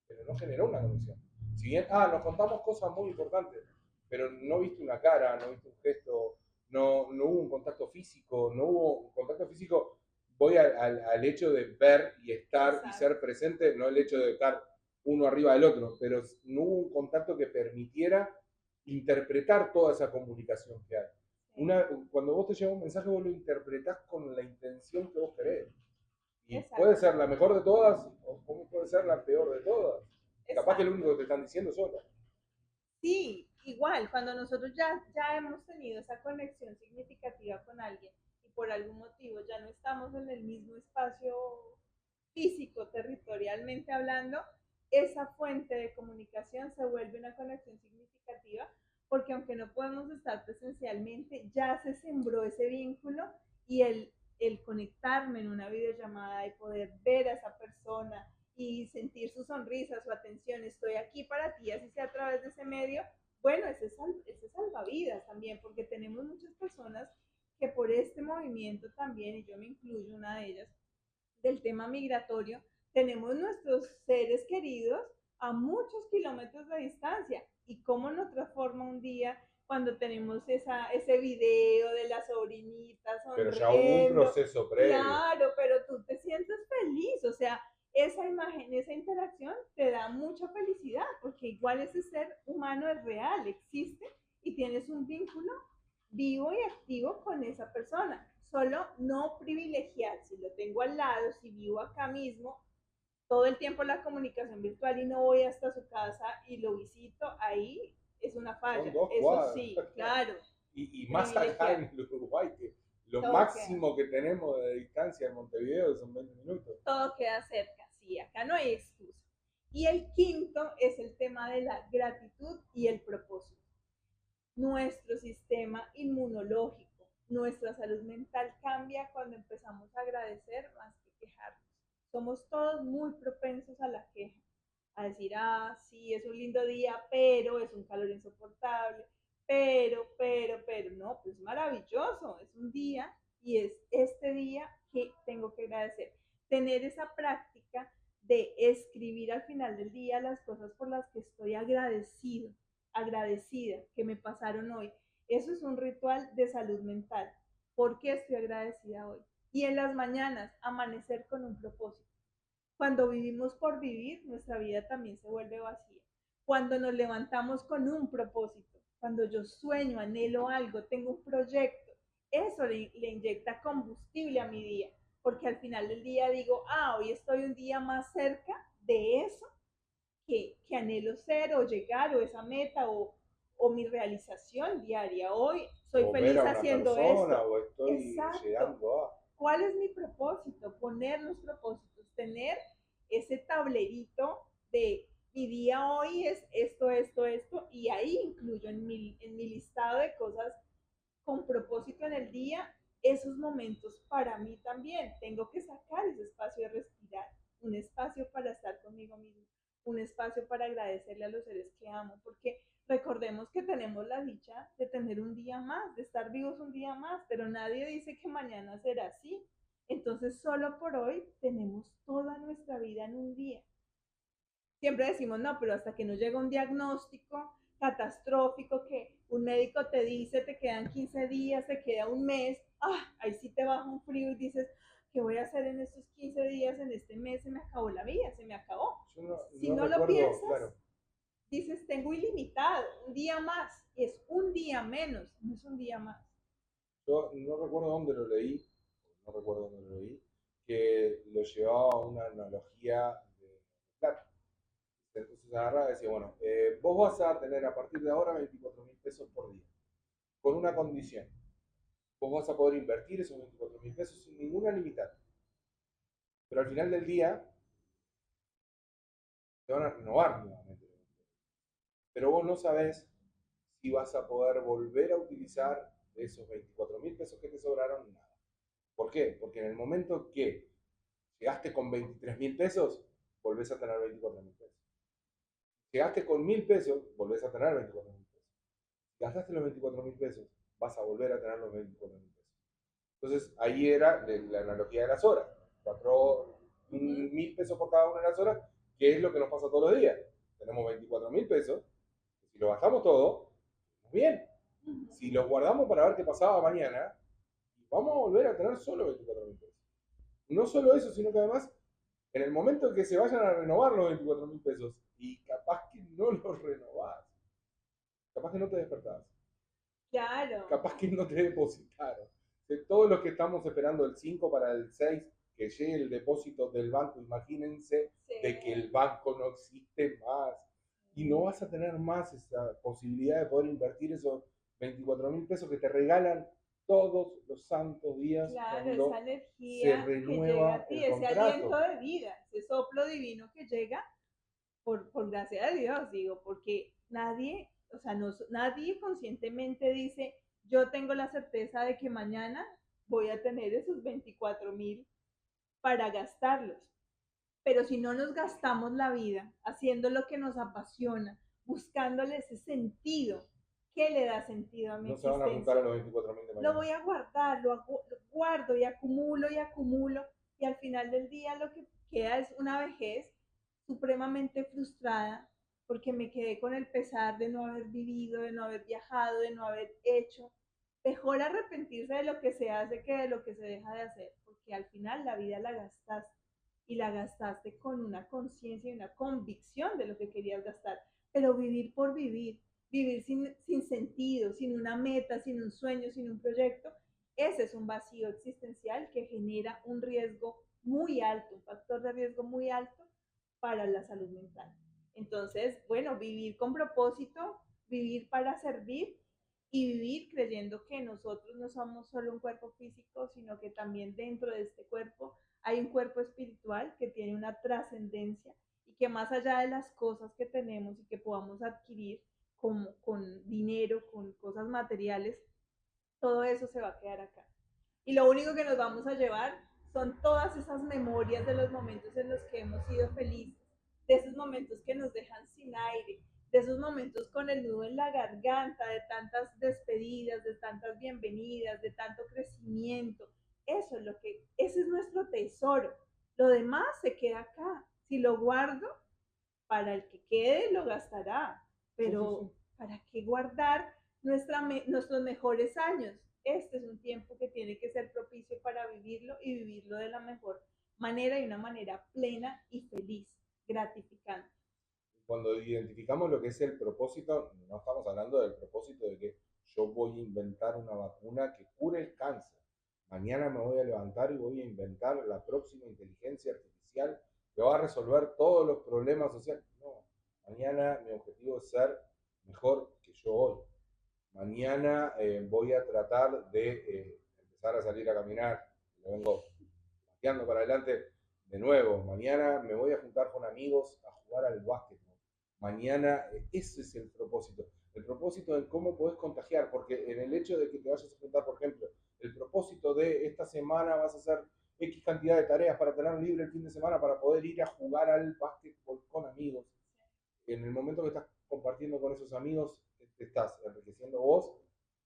pero no generó una conexión. Si bien, nos contamos cosas muy importantes, pero no viste una cara, no viste un gesto, no hubo un contacto físico, no hubo un contacto físico, voy al hecho de ver y estar y Exacto. ser presente, no el hecho de estar uno arriba del otro, pero no hubo un contacto que permitiera interpretar toda esa comunicación que hay. Sí, Cuando vos te llega un mensaje, vos lo interpretás con la intención que vos querés. Y puede ser exacto, la mejor de todas, o como puede ser la peor de todas. Capaz que lo único exacto. que te están diciendo es otra. Sí, igual, cuando nosotros ya hemos tenido esa conexión significativa con alguien y por algún motivo ya no estamos en el mismo espacio físico, territorialmente hablando, esa fuente de comunicación se vuelve una conexión significativa porque aunque no podemos estar presencialmente, ya se sembró ese vínculo y el conectarme en una videollamada y poder ver a esa persona y sentir su sonrisa, su atención, estoy aquí para ti, así sea a través de ese medio, bueno, ese salvavidas también, porque tenemos muchas personas que por este movimiento también, y yo me incluyo una de ellas, del tema migratorio, tenemos nuestros seres queridos a muchos kilómetros de distancia. ¿Y cómo nos transforma un día cuando tenemos ese video de la sobrinita Pero ya hubo un sonriendo? proceso previo. Claro, pero tú te sientes feliz, o sea, esa imagen, esa interacción te da mucha felicidad, porque igual ese ser humano es real, existe y tienes un vínculo vivo y activo con esa persona. Solo no privilegiar, si lo tengo al lado, si vivo acá mismo, todo el tiempo la comunicación virtual y no voy hasta su casa y lo visito, ahí es una Son falla. dos Eso cuadras. sí, claro, Y más acá privilegiar. en Uruguay, que lo Todo queda, máximo que tenemos de distancia en Montevideo son 20 minutos. todo queda cerca, sí, acá no hay excusa. Y el quinto es el tema de la gratitud y el propósito. Nuestro sistema inmunológico, nuestra salud mental cambia cuando empezamos a agradecer más que quejarnos. Somos todos muy propensos a la queja, a decir, sí, es un lindo día, pero es un calor insoportable, pero, no, pues maravilloso, es un día y es este día que tengo que agradecer. Tener esa práctica de escribir al final del día las cosas por las que estoy agradecido, agradecida, que me pasaron hoy. Eso es un ritual de salud mental. ¿Por qué estoy agradecida hoy? Y en las mañanas, amanecer con un propósito. Cuando vivimos por vivir, nuestra vida también se vuelve vacía. Cuando nos levantamos con un propósito, cuando yo sueño, anhelo algo, tengo un proyecto, eso le inyecta combustible a mi día, porque al final del día digo, hoy estoy un día más cerca de eso que anhelo ser o llegar o esa meta o mi realización diaria. Hoy soy O ver feliz a una haciendo persona, esto. o estoy Exacto. llegando a. ¿Cuál es mi propósito? Poner los propósitos, tener ese tablerito de mi día hoy es esto, y ahí incluyo en mi listado de cosas con propósito en el día, esos momentos para mí también. Tengo que sacar ese espacio de respirar, un espacio para estar conmigo mismo, un espacio para agradecerle a los seres que amo, porque recordemos que tenemos la dicha de tener un día más, de estar vivos un día más, pero nadie dice que mañana será así. Entonces, solo por hoy tenemos toda nuestra vida en un día. Siempre decimos, no, pero hasta que no llega un diagnóstico catastrófico que un médico te dice, te quedan 15 días, te queda un mes, ahí sí te baja un frío y dices, ¿qué voy a hacer en estos 15 días, en este mes? Se me acabó la vida, se me acabó. Yo Si no no lo recuerdo, piensas, claro. dices, tengo ilimitado, un día más, es un día menos, no es un día más. Yo no recuerdo dónde lo leí, no recuerdo dónde lo leí, que lo llevaba a una analogía de plata. Entonces agarraba y decía, bueno, vos vas a tener a partir de ahora 24.000 pesos por día, con una condición. Vos vas a poder invertir esos 24.000 pesos sin ninguna limitante. Pero al final del día te van a renovar nuevamente. Pero vos no sabés si vas a poder volver a utilizar esos 24.000 pesos que te sobraron nada. ¿Por qué? Porque en el momento que llegaste con 23.000 pesos, volvés a tener 24.000 pesos. Llegaste con 1.000 pesos, volvés a tener 24.000 pesos. Gastaste los 24.000 pesos, vas a volver a tener los 24.000 pesos. Entonces, ahí era la analogía de las horas. 4.000 pesos por cada una de las horas, que es lo que nos pasa todos los días. Tenemos 24.000 pesos, si lo bajamos todo, muy bien. Si los guardamos para ver qué pasaba mañana, vamos a volver a tener solo 24.000 pesos. No solo eso, sino que además, en el momento en que se vayan a renovar los 24.000 pesos, y capaz que no los renovás, capaz que no te despertás. Claro. Capaz que no te depositaron. De todos los que estamos esperando el 5 para el 6, que llegue el depósito del banco, imagínense de que el banco no existe más y no vas a tener más esa posibilidad de poder invertir esos 24.000 pesos que te regalan todos los santos días. Claro, cuando esa energía se renueva que llega a ti, el ese contrato. aliento de vida, ese soplo divino que llega por gracia de Dios, digo, porque nadie, o sea, no, nadie conscientemente dice, yo tengo la certeza de que mañana voy a tener esos 24.000 para gastarlos. Pero si no nos gastamos la vida haciendo lo que nos apasiona, buscándole ese sentido, ¿qué le da sentido a mi No se van a juntar a los 24.000 de mañana. Lo voy a guardar, lo guardo y acumulo, y al final del día lo que queda es una vejez supremamente frustrada porque me quedé con el pesar de no haber vivido, de no haber viajado, de no haber hecho. Mejor arrepentirse de lo que se hace que de lo que se deja de hacer, porque al final la vida la gastaste y la gastaste con una conciencia y una convicción de lo que querías gastar, pero vivir por vivir, vivir sin sentido, sin una meta, sin un sueño, sin un proyecto, ese es un vacío existencial que genera un riesgo muy alto, un factor de riesgo muy alto para la salud mental. Entonces, bueno, vivir con propósito, vivir para servir y vivir creyendo que nosotros no somos solo un cuerpo físico, sino que también dentro de este cuerpo hay un cuerpo espiritual que tiene una trascendencia y que más allá de las cosas que tenemos y que podamos adquirir con dinero, con cosas materiales, todo eso se va a quedar acá. Y lo único que nos vamos a llevar son todas esas memorias de los momentos en los que hemos sido felices, de esos momentos que nos dejan sin aire, de esos momentos con el nudo en la garganta, de tantas despedidas, de tantas bienvenidas, de tanto crecimiento. Eso es lo que, ese es nuestro tesoro. Lo demás se queda acá. Si lo guardo, para el que quede lo gastará, pero ¿para qué guardar nuestros mejores años? Este es un tiempo que tiene que ser propicio para vivirlo y vivirlo de la mejor manera y una manera plena y feliz, gratificante. Cuando identificamos lo que es el propósito, no estamos hablando del propósito de que yo voy a inventar una vacuna que cure el cáncer. Mañana me voy a levantar y voy a inventar la próxima inteligencia artificial que va a resolver todos los problemas sociales. No, mañana mi objetivo es ser mejor que yo hoy. Mañana voy a tratar de empezar a salir a caminar. Me vengo pateando para adelante de nuevo. Mañana me voy a juntar con amigos a jugar al básquet. Mañana, ese es el propósito. El propósito de cómo podés contagiar, porque en el hecho de que te vayas a juntar, por ejemplo, el propósito de esta semana vas a hacer X cantidad de tareas para tener libre el fin de semana para poder ir a jugar al básquetbol con amigos. En el momento que estás compartiendo con esos amigos, te estás enriqueciendo vos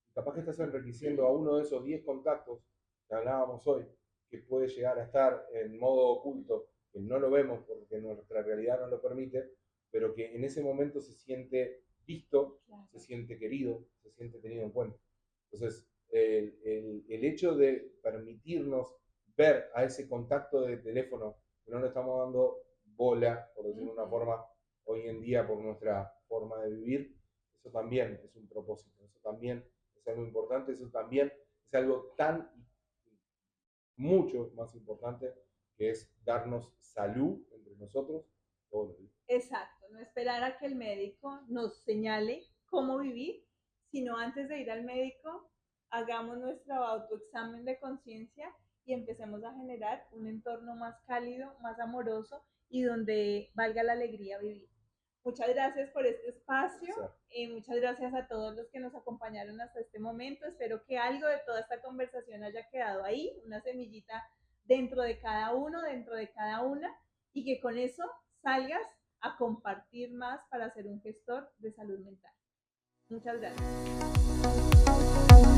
y capaz que estás enriqueciendo a uno de esos 10 contactos que hablábamos hoy, que puede llegar a estar en modo oculto, que no lo vemos porque nuestra realidad no lo permite, pero que en ese momento se siente visto, claro, se siente querido, se siente tenido en cuenta. Entonces, el hecho de permitirnos ver a ese contacto de teléfono que no le estamos dando bola, por decirlo de una forma, hoy en día por nuestra forma de vivir, eso también es un propósito, eso también es algo importante, eso también es algo tan mucho más importante, que es darnos salud entre nosotros todos los días. Exacto, no esperar a que el médico nos señale cómo vivir, sino antes de ir al médico, hagamos nuestro autoexamen de conciencia y empecemos a generar un entorno más cálido, más amoroso y donde valga la alegría vivir. Muchas gracias por este espacio y muchas gracias a todos los que nos acompañaron hasta este momento. Espero que algo de toda esta conversación haya quedado ahí, una semillita dentro de cada uno, dentro de cada una, y que con eso salgas a compartir más para ser un gestor de salud mental. Muchas gracias.